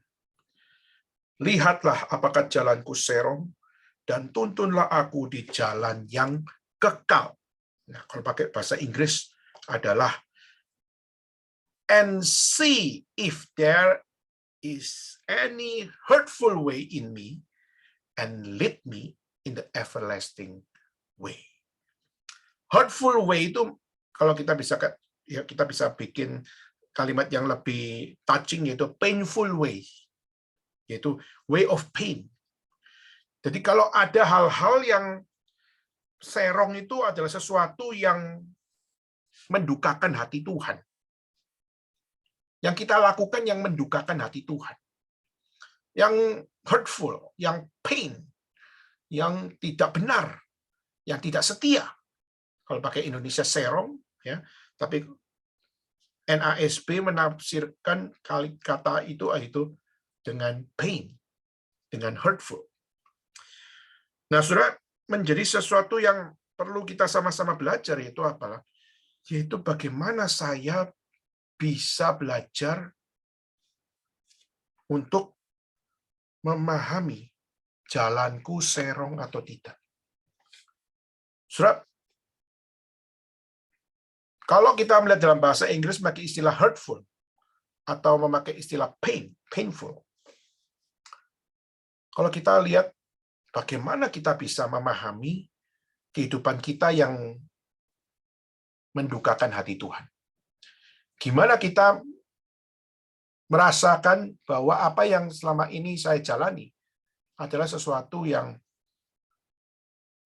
lihatlah apakah jalanku serong, dan tuntunlah aku di jalan yang kekal. Nah, kalau pakai bahasa Inggris adalah, and see if there is any hurtful way in me, and lead me in the everlasting way. Hurtful way itu kalau kita bisa bikin kalimat yang lebih touching, yaitu painful way, yaitu way of pain. Jadi kalau ada hal-hal yang serong itu adalah sesuatu yang mendukakan hati Tuhan. Yang kita lakukan yang mendukakan hati Tuhan. Yang hurtful, yang pain, yang tidak benar, yang tidak setia. Kalau pakai Indonesia serong, ya, tapi NASB menafsirkan kata itu dengan pain, dengan hurtful. Nah, Saudara, menjadi sesuatu yang perlu kita sama-sama belajar, yaitu apa? Yaitu bagaimana saya bisa belajar untuk memahami jalanku serong atau tidak. Saudara, kalau kita melihat dalam bahasa Inggris memakai istilah hurtful atau memakai istilah painful. Kalau kita lihat bagaimana kita bisa memahami kehidupan kita yang mendukakan hati Tuhan. Gimana kita merasakan bahwa apa yang selama ini saya jalani adalah sesuatu yang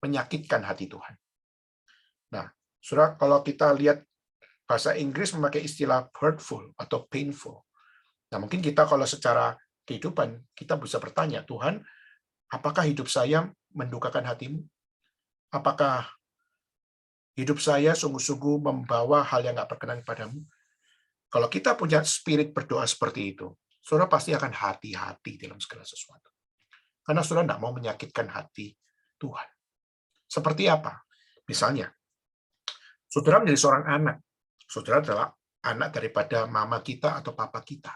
menyakitkan hati Tuhan. Nah, Saudara, kalau kita lihat bahasa Inggris memakai istilah hurtful atau painful. Nah, mungkin kita kalau secara kehidupan, kita bisa bertanya, Tuhan, apakah hidup saya mendukakan hatimu? Apakah hidup saya sungguh-sungguh membawa hal yang nggak berkenan padamu? Kalau kita punya spirit berdoa seperti itu, Saudara pasti akan hati-hati dalam segala sesuatu. Karena Saudara tidak mau menyakitkan hati Tuhan. Seperti apa? Misalnya, Saudara menjadi seorang anak. Saudara adalah anak daripada mama kita atau papa kita.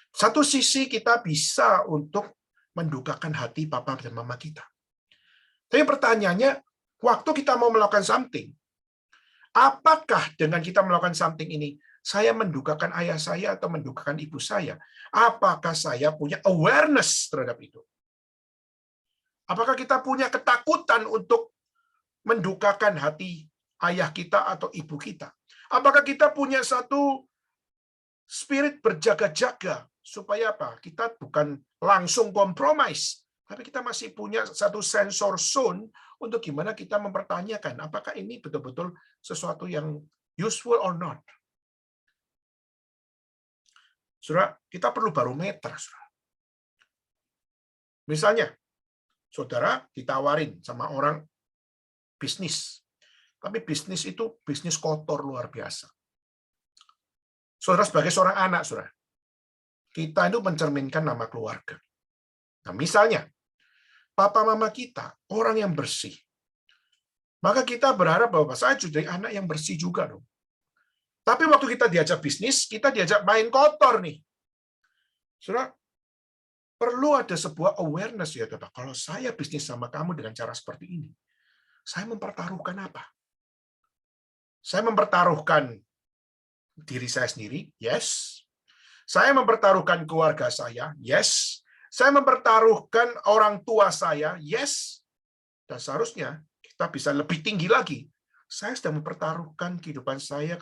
Satu sisi kita bisa untuk mendukakan hati papa dan mama kita. Tapi pertanyaannya, waktu kita mau melakukan something, apakah dengan kita melakukan something ini, saya mendukakan ayah saya atau mendukakan ibu saya? Apakah saya punya awareness terhadap itu? Apakah kita punya ketakutan untuk mendukakan hati ayah kita atau ibu kita? Apakah kita punya satu spirit berjaga-jaga supaya apa? Kita bukan langsung kompromis, tapi kita masih punya satu sensor zone untuk gimana kita mempertanyakan apakah ini betul-betul sesuatu yang useful or not. Saudara, kita perlu barometer, Saudara. Misalnya, Saudara ditawarin sama orang bisnis. Tapi bisnis itu bisnis kotor luar biasa. Saudara sebagai seorang anak, Saudara, kita itu mencerminkan nama keluarga. Nah, misalnya, papa mama kita orang yang bersih. Maka kita berharap bahwa saya jadi anak yang bersih juga dong. Tapi waktu kita diajak bisnis, kita diajak main kotor nih. Saudara, perlu ada sebuah awareness ya, Bapak. Kalau saya bisnis sama kamu dengan cara seperti ini, saya mempertaruhkan apa? Saya mempertaruhkan diri saya sendiri, yes. Saya mempertaruhkan keluarga saya, yes. Saya mempertaruhkan orang tua saya, yes. Dan seharusnya kita bisa lebih tinggi lagi. Saya sedang mempertaruhkan kehidupan saya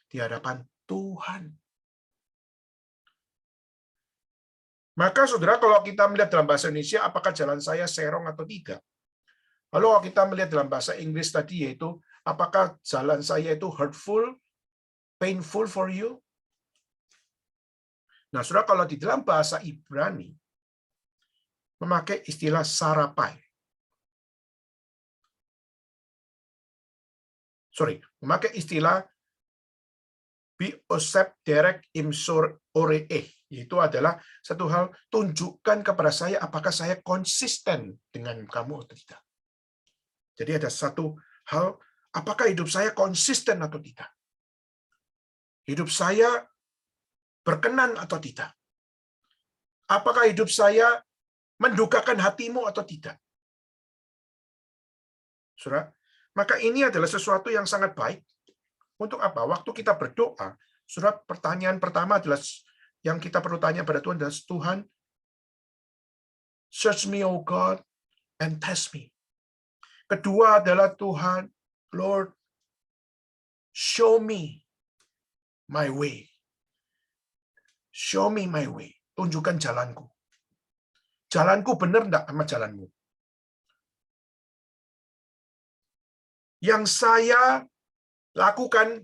di hadapan Tuhan. Maka saudara, kalau kita melihat dalam bahasa Indonesia, apakah jalan saya serong atau tidak? Lalu kalau kita melihat dalam bahasa Inggris tadi, yaitu apakah jalan saya itu hurtful, painful for you? Nah, saudara, kalau di dalam bahasa Ibrani, memakai istilah sarapai. Memakai istilah biosep derek imsur oree, yaitu adalah satu hal, tunjukkan kepada saya apakah saya konsisten dengan kamu atau tidak. Jadi ada satu hal, apakah hidup saya konsisten atau tidak? Hidup saya berkenan atau tidak? Apakah hidup saya mendukakan hatimu atau tidak? Saudara, maka ini adalah sesuatu yang sangat baik. Untuk apa? Waktu kita berdoa, saudara, pertanyaan pertama adalah yang kita perlu tanya pada Tuhan adalah, Tuhan, search me, oh God, and test me. Kedua adalah, Tuhan, Lord, show me my way. Show me my way. Tunjukkan jalanku. Jalanku benar enggak sama jalanmu? Yang saya lakukan,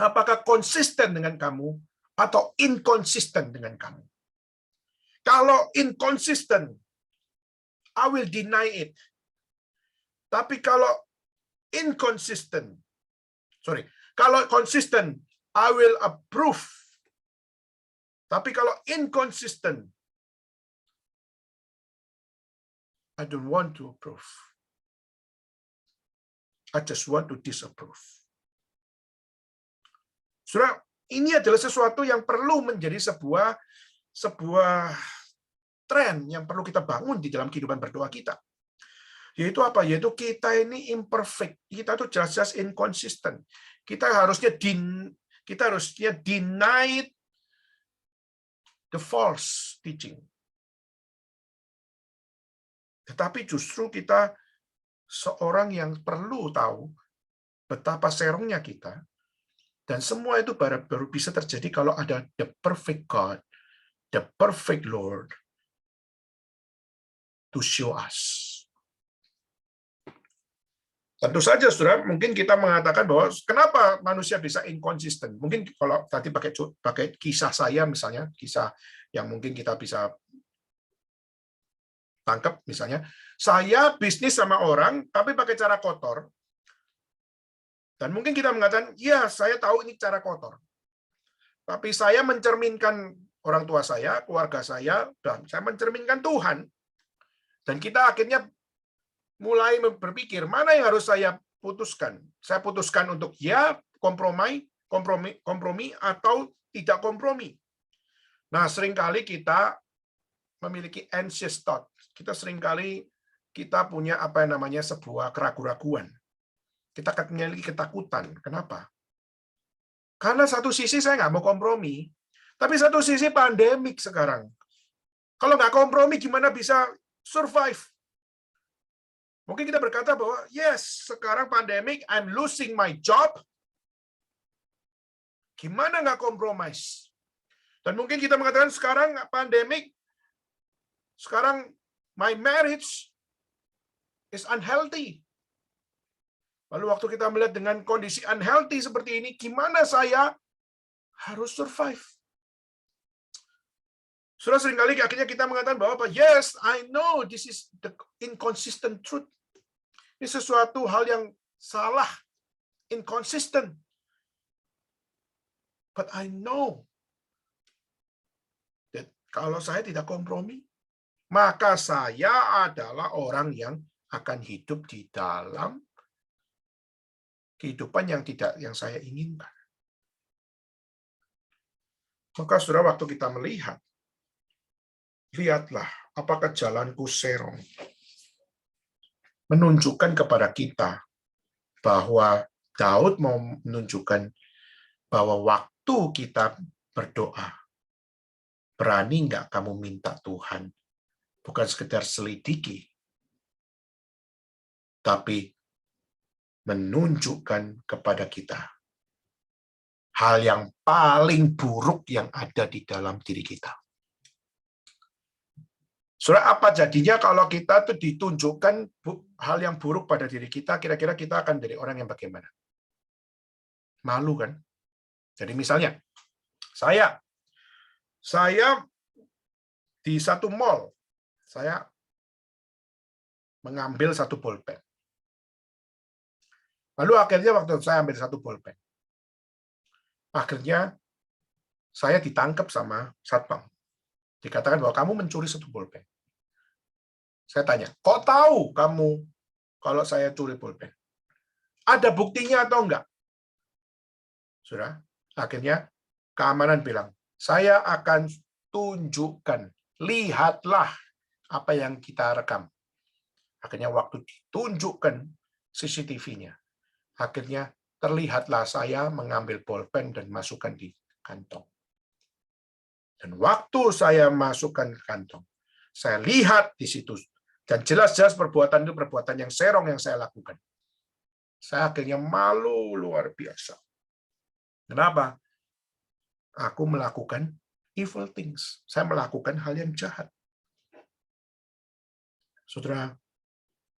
apakah konsisten dengan kamu atau inkonsisten dengan kamu? Kalau inkonsisten, I will deny it. Tapi kalau kalau konsisten, I will approve. Tapi kalau inkonsisten, I don't want to approve. I just want to disapprove. Saudara, ini adalah sesuatu yang perlu menjadi sebuah tren yang perlu kita bangun di dalam kehidupan berdoa kita. Yaitu apa? Yaitu kita ini imperfect. Kita tuh jelas-jelas inconsistent. Kita harusnya deny the false teaching. Tetapi justru kita seorang yang perlu tahu betapa serongnya kita, dan semua itu baru bisa terjadi kalau ada the perfect God, the perfect Lord to show us. Tentu saja, saudara, mungkin kita mengatakan bahwa kenapa manusia bisa inkonsisten. Mungkin kalau tadi pakai kisah saya misalnya, kisah yang mungkin kita bisa tangkap misalnya, saya bisnis sama orang tapi pakai cara kotor. Dan mungkin kita mengatakan, ya saya tahu ini cara kotor. Tapi saya mencerminkan orang tua saya, keluarga saya, dan saya mencerminkan Tuhan. Dan kita akhirnya mulai berpikir, mana yang harus saya putuskan? Saya putuskan untuk ya kompromi atau tidak kompromi. Nah, seringkali kita memiliki anxious thought. Seringkali kita punya apa yang namanya sebuah keraguan-raguan. Kita memiliki ketakutan. Kenapa? Karena satu sisi saya nggak mau kompromi, tapi satu sisi pandemik sekarang. Kalau nggak kompromi, gimana bisa survive? Mungkin kita berkata bahwa, yes, sekarang pandemik, I'm losing my job. Gimana nggak compromise? Dan mungkin kita mengatakan sekarang pandemik, sekarang my marriage is unhealthy. Lalu waktu kita melihat dengan kondisi unhealthy seperti ini, gimana saya harus survive? Sudah seringkali akhirnya kita mengatakan bahwa, yes, I know this is the inconsistent truth. Ini sesuatu hal yang salah, inconsistent. But I know that kalau saya tidak kompromi, maka saya adalah orang yang akan hidup di dalam kehidupan yang saya inginkan. Maka saudara, waktu kita melihat, lihatlah apakah jalanku serong. Menunjukkan kepada kita bahwa Daud mau menunjukkan bahwa waktu kita berdoa, berani nggak kamu minta Tuhan, bukan sekedar selidiki, tapi menunjukkan kepada kita hal yang paling buruk yang ada di dalam diri kita. Saudara, apa jadinya kalau kita tuh ditunjukkan hal yang buruk pada diri kita, kira-kira kita akan dari orang yang bagaimana? Malu kan? Jadi misalnya, saya di satu mall, saya mengambil satu bolpen. Lalu akhirnya waktu saya ambil satu bolpen, akhirnya saya ditangkap sama satpam. Dikatakan bahwa kamu mencuri satu bolpen. Saya tanya, kok tahu kamu kalau saya curi bolpen? Ada buktinya atau enggak? Sudah, akhirnya keamanan bilang, saya akan tunjukkan, lihatlah apa yang kita rekam. Akhirnya waktu ditunjukkan CCTV-nya, akhirnya terlihatlah saya mengambil bolpen dan masukkan di kantong. Dan waktu saya masukkan ke kantong, saya lihat di situ, dan jelas-jelas perbuatan itu perbuatan yang serong yang saya lakukan. Saya akhirnya malu luar biasa. Kenapa? Aku melakukan evil things. Saya melakukan hal yang jahat. Saudara,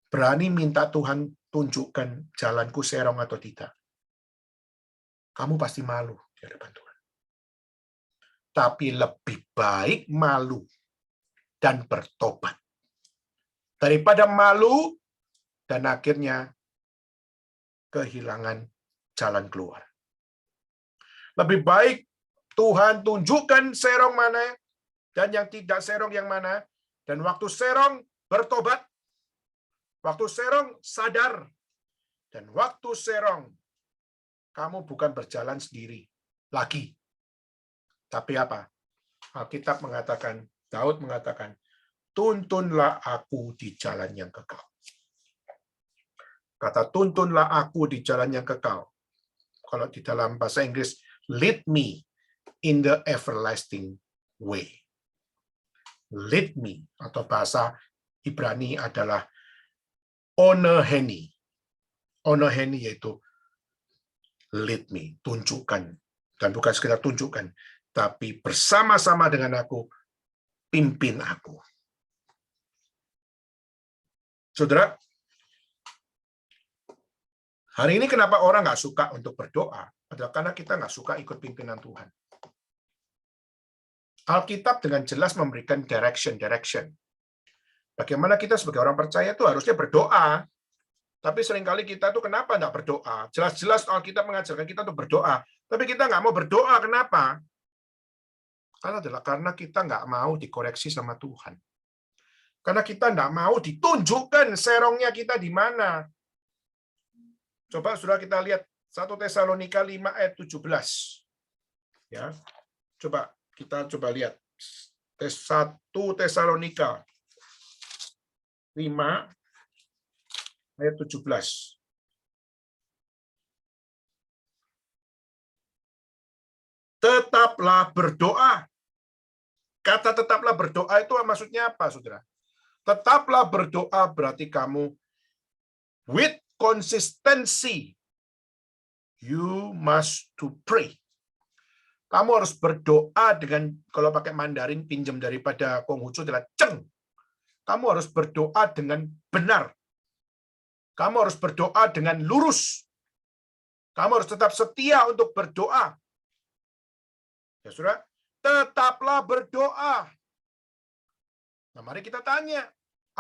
berani minta Tuhan tunjukkan jalanku serong atau tidak. Kamu pasti malu di hadapan Tuhan. Tapi lebih baik malu dan bertobat daripada malu dan akhirnya kehilangan jalan keluar. Lebih baik Tuhan tunjukkan serong mana dan yang tidak serong yang mana, dan waktu serong bertobat, waktu serong sadar, dan waktu serong kamu bukan berjalan sendiri lagi. Tapi apa? Alkitab mengatakan, Daud mengatakan, tuntunlah aku di jalan yang kekal. Kata tuntunlah aku di jalan yang kekal. Kalau di dalam bahasa Inggris, lead me in the everlasting way. Lead me, atau bahasa Ibrani adalah oneheni. Oneheni yaitu lead me, tunjukkan. Dan bukan sekedar tunjukkan, tapi bersama-sama dengan aku, pimpin aku. Saudara, hari ini kenapa orang nggak suka untuk berdoa? Adalah karena kita nggak suka ikut pimpinan Tuhan. Alkitab dengan jelas memberikan direction. Bagaimana kita sebagai orang percaya itu harusnya berdoa. Tapi seringkali kita tuh kenapa nggak berdoa? Jelas-jelas Alkitab mengajarkan kita untuk berdoa. Tapi kita nggak mau berdoa, kenapa? Karena kita nggak mau dikoreksi sama Tuhan. Karena kita nggak mau ditunjukkan serongnya kita di mana. Coba sudah kita lihat 1 Tesalonika 5 ayat 17. Ya. Kita coba lihat 1 Tesalonika 5 ayat 17. Tetaplah berdoa. Kata tetaplah berdoa itu maksudnya apa, saudara? Tetaplah berdoa berarti kamu with consistency. You must to pray. Kamu harus berdoa dengan, kalau pakai Mandarin pinjam daripada Konghucu adalah ceng. Kamu harus berdoa dengan benar. Kamu harus berdoa dengan lurus. Kamu harus tetap setia untuk berdoa. Ya, saudara, tetaplah berdoa. Nah, mari kita tanya.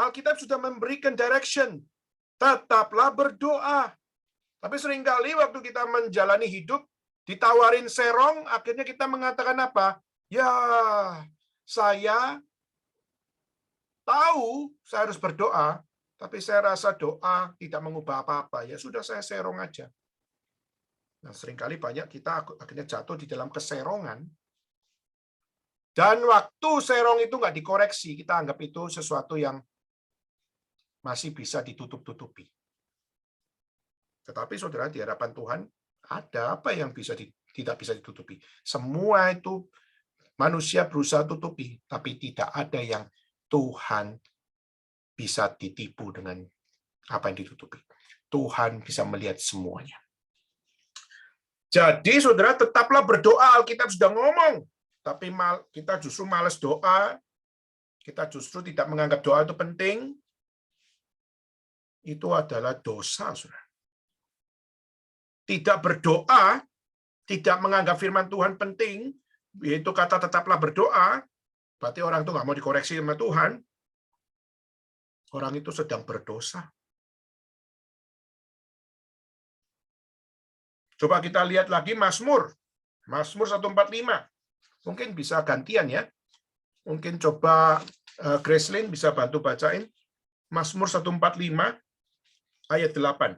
Alkitab sudah memberikan direction. Tetaplah berdoa. Tapi seringkali waktu kita menjalani hidup, ditawarin serong, akhirnya kita mengatakan apa? Ya, saya tahu saya harus berdoa, tapi saya rasa doa tidak mengubah apa-apa. Ya sudah, saya serong aja. Nah, seringkali banyak kita akhirnya jatuh di dalam keserongan. Dan waktu serong itu nggak dikoreksi, kita anggap itu sesuatu yang masih bisa ditutup-tutupi. Tetapi saudara, di hadapan Tuhan, ada apa yang tidak bisa ditutupi? Semua itu manusia berusaha tutupi, tapi tidak ada yang Tuhan bisa ditipu dengan apa yang ditutupi. Tuhan bisa melihat semuanya. Jadi saudara, tetaplah berdoa. Alkitab sudah ngomong, tapi kita justru malas doa. Kita justru tidak menganggap doa itu penting. Itu adalah dosa, saudara. Tidak berdoa, tidak menganggap firman Tuhan penting, yaitu kata tetaplah berdoa, berarti orang itu nggak mau dikoreksi sama Tuhan. Orang itu sedang berdosa. Coba kita lihat lagi Mazmur 145. Mungkin bisa gantian ya. Mungkin coba Gracelyn bisa bantu bacain. Mazmur 145 ayat 8.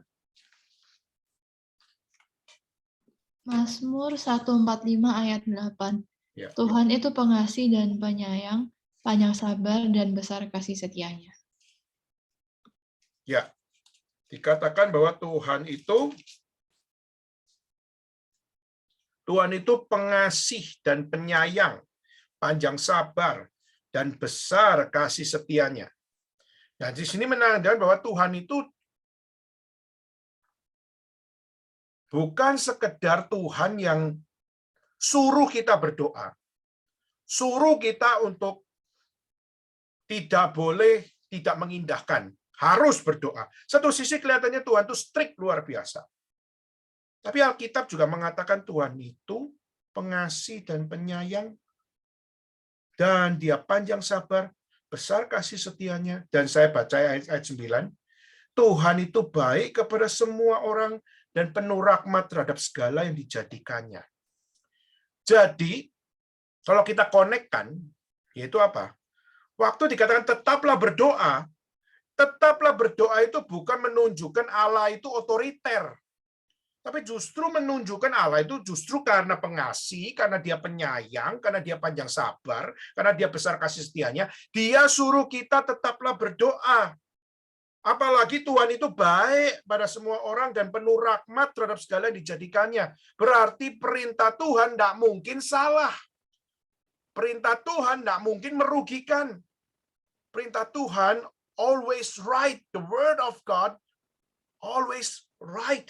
Mazmur 145 ayat 8. Ya. Tuhan itu pengasih dan penyayang, panjang sabar dan besar kasih setianya. Ya. Dikatakan bahwa Tuhan itu pengasih dan penyayang, panjang sabar dan besar kasih setianya. Nah, di sini menandakan bahwa Tuhan itu bukan sekedar Tuhan yang suruh kita berdoa. suruh kita untuk tidak boleh tidak mengindahkan, harus berdoa. Satu sisi kelihatannya Tuhan itu strict luar biasa. Tapi Alkitab juga mengatakan Tuhan itu pengasih dan penyayang, dan dia panjang sabar, besar kasih setianya. Dan saya baca ayat 9, Tuhan itu baik kepada semua orang dan penuh rahmat terhadap segala yang dijadikannya. Jadi, kalau kita konekkan, yaitu apa? Waktu dikatakan tetaplah berdoa itu bukan menunjukkan Allah itu otoriter. Tapi justru menunjukkan Allah itu justru karena pengasih, karena dia penyayang, karena dia panjang sabar, karena dia besar kasih setianya, dia suruh kita tetaplah berdoa. Apalagi Tuhan itu baik pada semua orang dan penuh rahmat terhadap segala yang dijadikannya. Berarti perintah Tuhan tidak mungkin salah. Perintah Tuhan tidak mungkin merugikan. Perintah Tuhan always right. The word of God always right.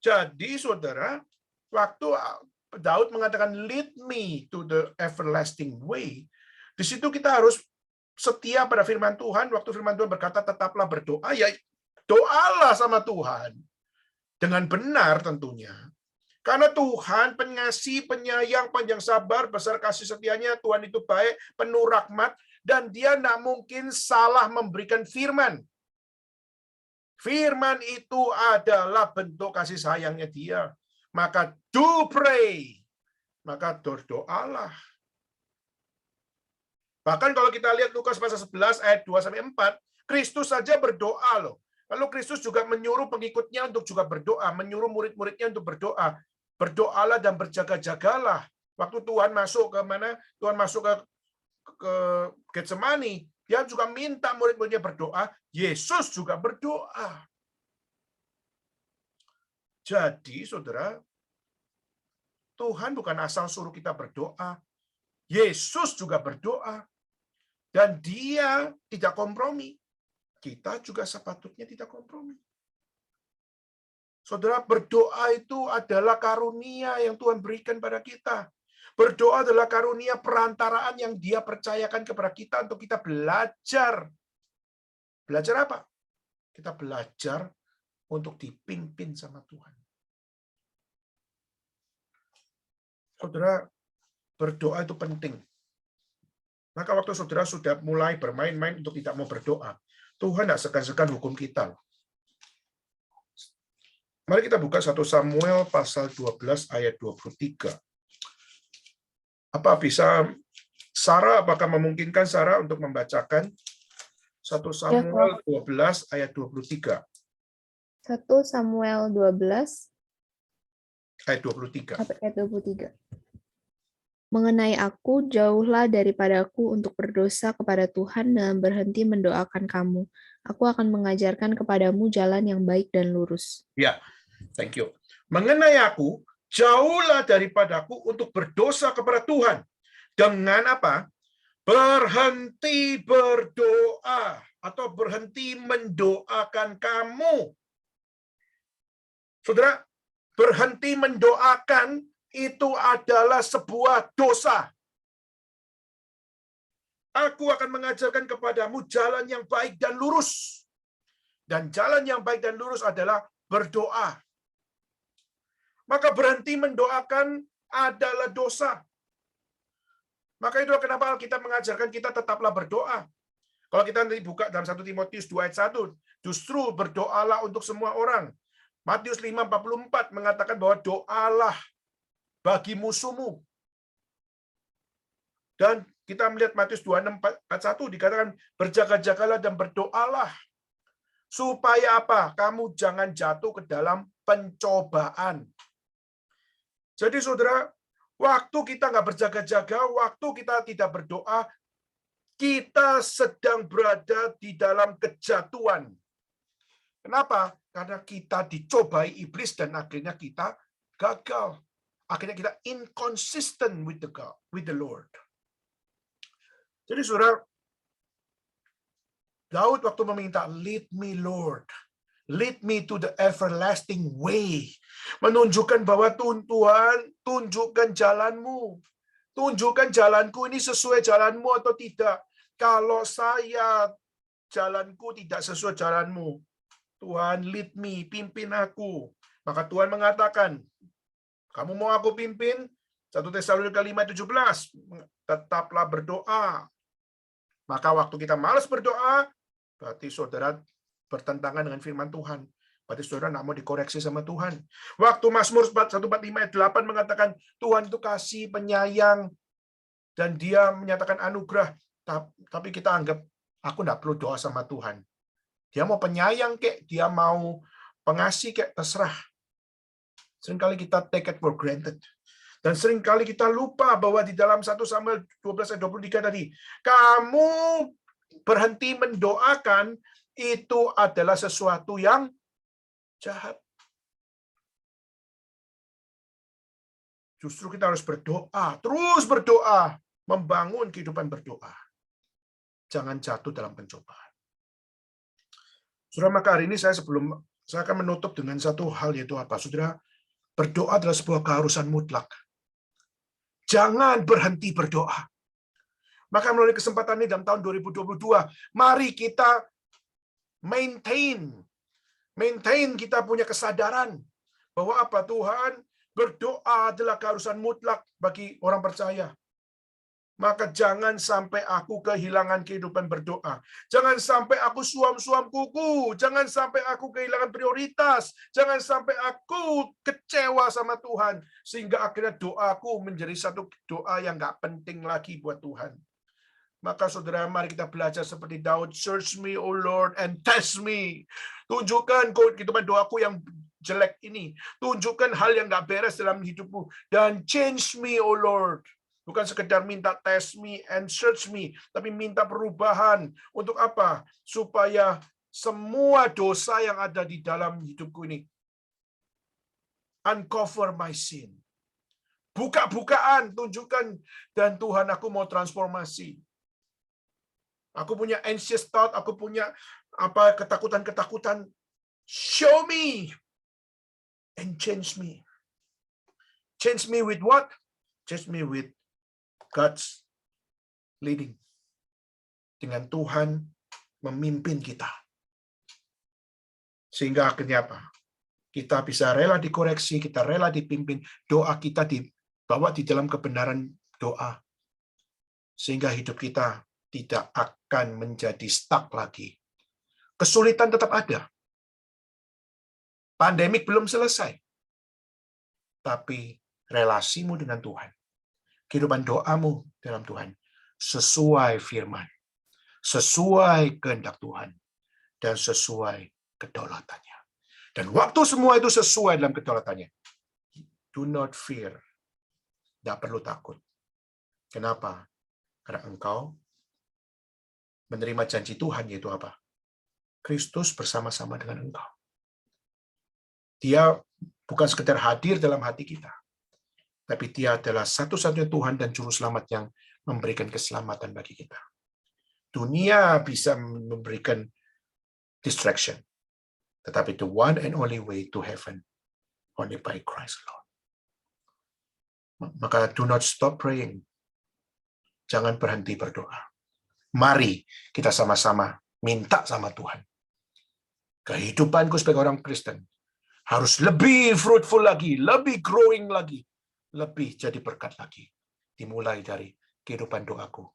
Jadi, saudara, waktu Daud mengatakan, lead me to the everlasting way, di situ kita harus setia pada firman Tuhan. Waktu firman Tuhan berkata, tetaplah berdoa, ya doalah sama Tuhan. Dengan benar tentunya. Karena Tuhan pengasih, penyayang, panjang sabar, besar kasih setianya, Tuhan itu baik, penuh rahmat, dan dia tidak mungkin salah memberikan firman. Firman itu adalah bentuk kasih sayangnya dia. Maka do pray. Maka berdoalah. Bahkan kalau kita lihat Lukas pasal 11 ayat 2-4, Kristus saja berdoa loh. Lalu Kristus juga menyuruh pengikutnya untuk juga berdoa, menyuruh murid-muridnya untuk berdoa. Berdoalah dan berjaga-jagalah. Waktu Tuhan masuk ke mana? Tuhan masuk ke Getsemani, dia juga minta murid-muridnya berdoa, Yesus juga berdoa. Jadi, saudara, Tuhan bukan asal suruh kita berdoa. Yesus juga berdoa. Dan dia tidak kompromi. Kita juga sepatutnya tidak kompromi. Saudara, berdoa itu adalah karunia yang Tuhan berikan pada kita. Berdoa adalah karunia perantaraan yang dia percayakan kepada kita untuk kita belajar. Belajar apa? Kita belajar untuk dipimpin sama Tuhan. Saudara, berdoa itu penting. Maka waktu saudara sudah mulai bermain-main untuk tidak mau berdoa, Tuhan tidak segan-segan hukum kita. Mari kita buka 1 Samuel pasal 12 ayat 23. Apa bisa Sarah, apakah memungkinkan Sarah untuk membacakan 1 Samuel 12 ayat 23? 1 Samuel 12 ayat 23. ayat 23. Mengenai aku, jauhlah daripadaku untuk berdosa kepada Tuhan dan berhenti mendoakan kamu. Aku akan mengajarkan kepadamu jalan yang baik dan lurus. Ya, thank you. Mengenai aku, jauhlah daripadaku untuk berdosa kepada Tuhan. Dengan apa? Berhenti berdoa atau berhenti mendoakan kamu. Saudara, berhenti mendoakan itu adalah sebuah dosa. Aku akan mengajarkan kepadamu jalan yang baik dan lurus. Dan jalan yang baik dan lurus adalah berdoa. Maka berhenti mendoakan adalah dosa. Maka itulah kenapa kita mengajarkan kita tetaplah berdoa. Kalau kita nanti buka dalam 1 Timotius 2 ayat 1, justru berdoalah untuk semua orang. Matius 5:44 mengatakan bahwa doalah bagi musuhmu. Dan kita melihat Matius 26:41 dikatakan berjaga-jagalah dan berdoalah. Supaya apa? Kamu jangan jatuh ke dalam pencobaan. Jadi saudara, waktu kita nggak berjaga-jaga, waktu kita tidak berdoa, kita sedang berada di dalam kejatuhan. Kenapa? Karena kita dicobai iblis dan akhirnya kita gagal. Akhirnya kita inconsistent with the Lord. Jadi saudara, Daud waktu meminta, lead me Lord. Lead me to the everlasting way. Menunjukkan bahwa Tuhan, tunjukkan jalanmu. Tunjukkan jalanku ini sesuai jalanmu atau tidak. Kalau saya jalanku tidak sesuai jalanmu, Tuhan lead me, pimpin aku. Maka Tuhan mengatakan, kamu mau aku pimpin? 1 Tesalonika 5:17, tetaplah berdoa. Maka waktu kita malas berdoa, berarti saudara bertentangan dengan firman Tuhan. Berarti saudara tidak mau dikoreksi sama Tuhan. Waktu Mazmur 145 ayat 8 mengatakan, Tuhan itu kasih, penyayang, dan dia menyatakan anugerah. Tapi kita anggap, aku tidak perlu doa sama Tuhan. Dia mau penyayang kek, dia mau pengasih kek, terserah. Seringkali kita take it for granted. Dan seringkali kita lupa bahwa di dalam 1 Samuel 12 ayat 23 tadi, kamu berhenti mendoakan, itu adalah sesuatu yang jahat. Justru kita harus berdoa, terus berdoa, membangun kehidupan berdoa. Jangan jatuh dalam pencobaan. Saudara, maka hari ini saya akan menutup dengan satu hal, yaitu apa? Saudara, berdoa adalah sebuah keharusan mutlak. Jangan berhenti berdoa. Maka melalui kesempatan ini dalam tahun 2022, mari kita maintain kita punya kesadaran bahwa apa? Tuhan, berdoa adalah keharusan mutlak bagi orang percaya. Maka jangan sampai aku kehilangan kehidupan berdoa. Jangan sampai aku suam-suam kuku. Jangan sampai aku kehilangan prioritas. Jangan sampai aku kecewa sama Tuhan. Sehingga akhirnya doaku menjadi satu doa yang nggak penting lagi buat Tuhan. Maka saudara, mari kita belajar seperti Daud. Search me, O Lord, and test me. Tunjukkan kehidupan doaku yang jelek ini. Tunjukkan hal yang nggak beres dalam hidupmu. Dan change me, O Lord. Bukan sekedar minta test me and search me, tapi minta perubahan. Untuk apa? Supaya semua dosa yang ada di dalam hidupku ini, uncover my sin. Buka-bukaan, tunjukkan. Dan Tuhan, aku mau transformasi. Aku punya anxious thought, aku punya ketakutan-ketakutan. Show me and change me. Change me with what? Change me with God's leading. Dengan Tuhan memimpin kita. Sehingga akhirnya apa? Kita bisa rela dikoreksi, kita rela dipimpin, doa kita dibawa di dalam kebenaran doa. Sehingga hidup kita tidak akan menjadi stuck lagi. Kesulitan tetap ada. Pandemik belum selesai. Tapi relasimu dengan Tuhan, kehidupan doamu dalam Tuhan, sesuai firman, sesuai kehendak Tuhan, dan sesuai kedaulatannya. Dan waktu semua itu sesuai dalam kedaulatannya, do not fear. Tidak perlu takut. Kenapa? Karena engkau menerima janji Tuhan, yaitu apa? Kristus bersama-sama dengan engkau. Dia bukan sekedar hadir dalam hati kita, tapi dia adalah satu-satunya Tuhan dan Juru Selamat yang memberikan keselamatan bagi kita. Dunia bisa memberikan distraction, tetapi the one and only way to heaven, only by Christ alone. Maka do not stop praying. Jangan berhenti berdoa. Mari kita sama-sama minta sama Tuhan. Kehidupanku sebagai orang Kristen harus lebih fruitful lagi, lebih growing lagi, lebih jadi berkat lagi. Dimulai dari kehidupan doaku.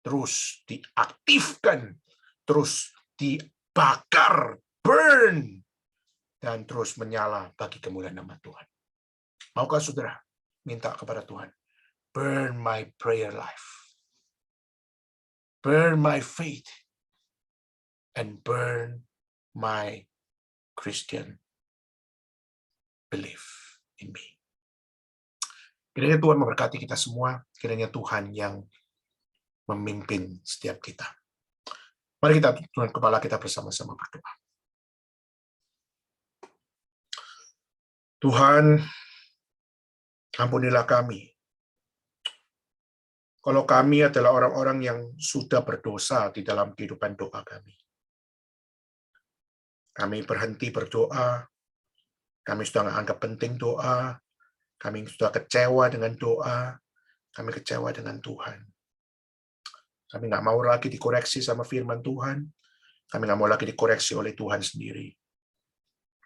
Terus diaktifkan, terus dibakar, burn, dan terus menyala bagi kemuliaan nama Tuhan. Maukah saudara minta kepada Tuhan, burn my prayer life, burn my faith, and burn my Christian belief in me. Kiranya Tuhan memberkati kita semua. Kiranya Tuhan yang memimpin setiap kita. Mari kita tundukkan kepala kita bersama-sama berdoa. Tuhan, ampunilah kami. Kalau kami adalah orang-orang yang sudah berdosa di dalam kehidupan doa kami. Kami berhenti berdoa. Kami sudah nggak anggap penting doa. Kami sudah kecewa dengan doa. Kami kecewa dengan Tuhan. Kami nggak mau lagi dikoreksi sama firman Tuhan. Kami nggak mau lagi dikoreksi oleh Tuhan sendiri.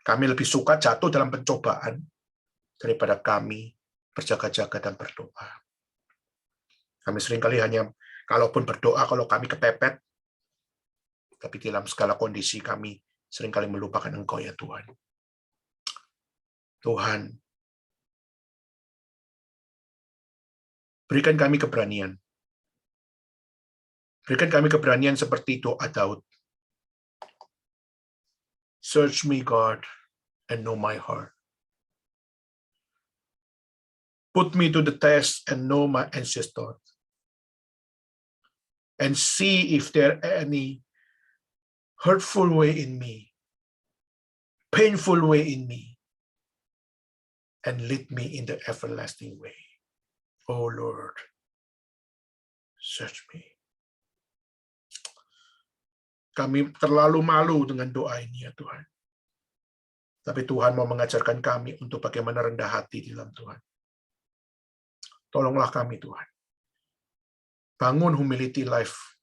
Kami lebih suka jatuh dalam pencobaan daripada kami berjaga-jaga dan berdoa. Kami seringkali hanya, kalaupun berdoa, kalau kami kepepet, tapi dalam segala kondisi kami seringkali melupakan Engkau ya Tuhan. Tuhan, berikan kami keberanian. Berikan kami keberanian seperti doa Daud. Search me, God, and know my heart. Put me to the test and know my anxious thoughts. And see if there any hurtful way in me, painful way in me, and lead me in the everlasting way. Oh Lord, search me. Kami terlalu malu dengan doa ini ya Tuhan. Tapi Tuhan mau mengajarkan kami untuk bagaimana rendah hati di dalam Tuhan. Tolonglah kami Tuhan. Bangun humility life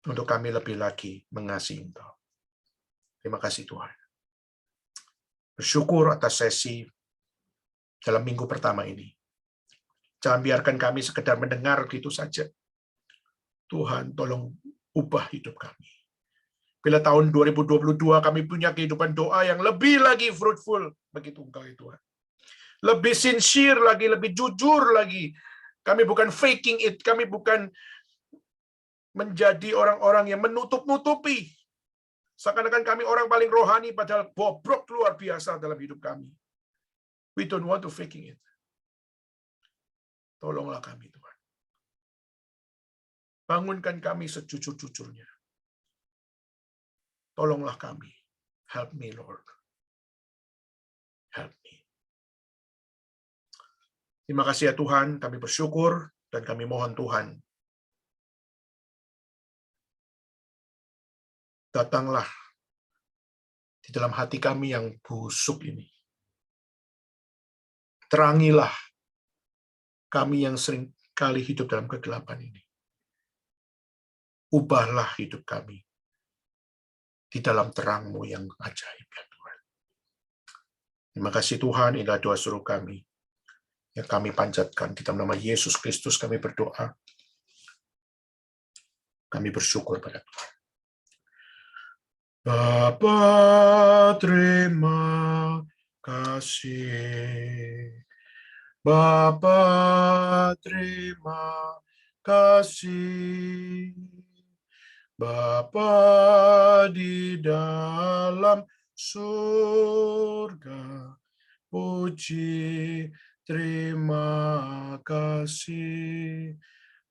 untuk kami lebih lagi mengasihi Engkau. Terima kasih Tuhan. Bersyukur atas sesi dalam minggu pertama ini. Jangan biarkan kami sekedar mendengar gitu saja. Tuhan, tolong ubah hidup kami. Bila tahun 2022 kami punya kehidupan doa yang lebih lagi fruitful bagi Engkau ya Tuhan. Lebih sincere lagi, lebih jujur lagi. Kami bukan faking it, kami bukan menjadi orang-orang yang menutup-nutupi. Seakan-akan kami orang paling rohani, padahal bobrok luar biasa dalam hidup kami. We don't want to faking it. Tolonglah kami Tuhan. Bangunkan kami sejujur-jujurnya. Tolonglah kami. Help me, Lord. Help me. Terima kasih ya Tuhan, kami bersyukur dan kami mohon Tuhan. Datanglah di dalam hati kami yang busuk ini. Terangilah kami yang sering kali hidup dalam kegelapan ini. Ubahlah hidup kami di dalam terang-Mu yang ajaib ya Tuhan. Terima kasih Tuhan, inilah doa suruh kami yang kami panjatkan. Di dalam nama Yesus Kristus kami berdoa. Kami bersyukur pada Tuhan. Bapa, terima kasih. Bapa, terima kasih. Bapa di dalam surga, puji, terima kasih.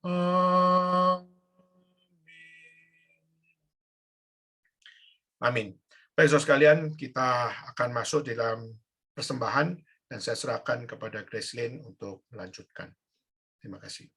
Amin. Amin. Baik, saudara sekalian, kita akan masuk dalam persembahan dan saya serahkan kepada Gracelyn untuk melanjutkan. Terima kasih.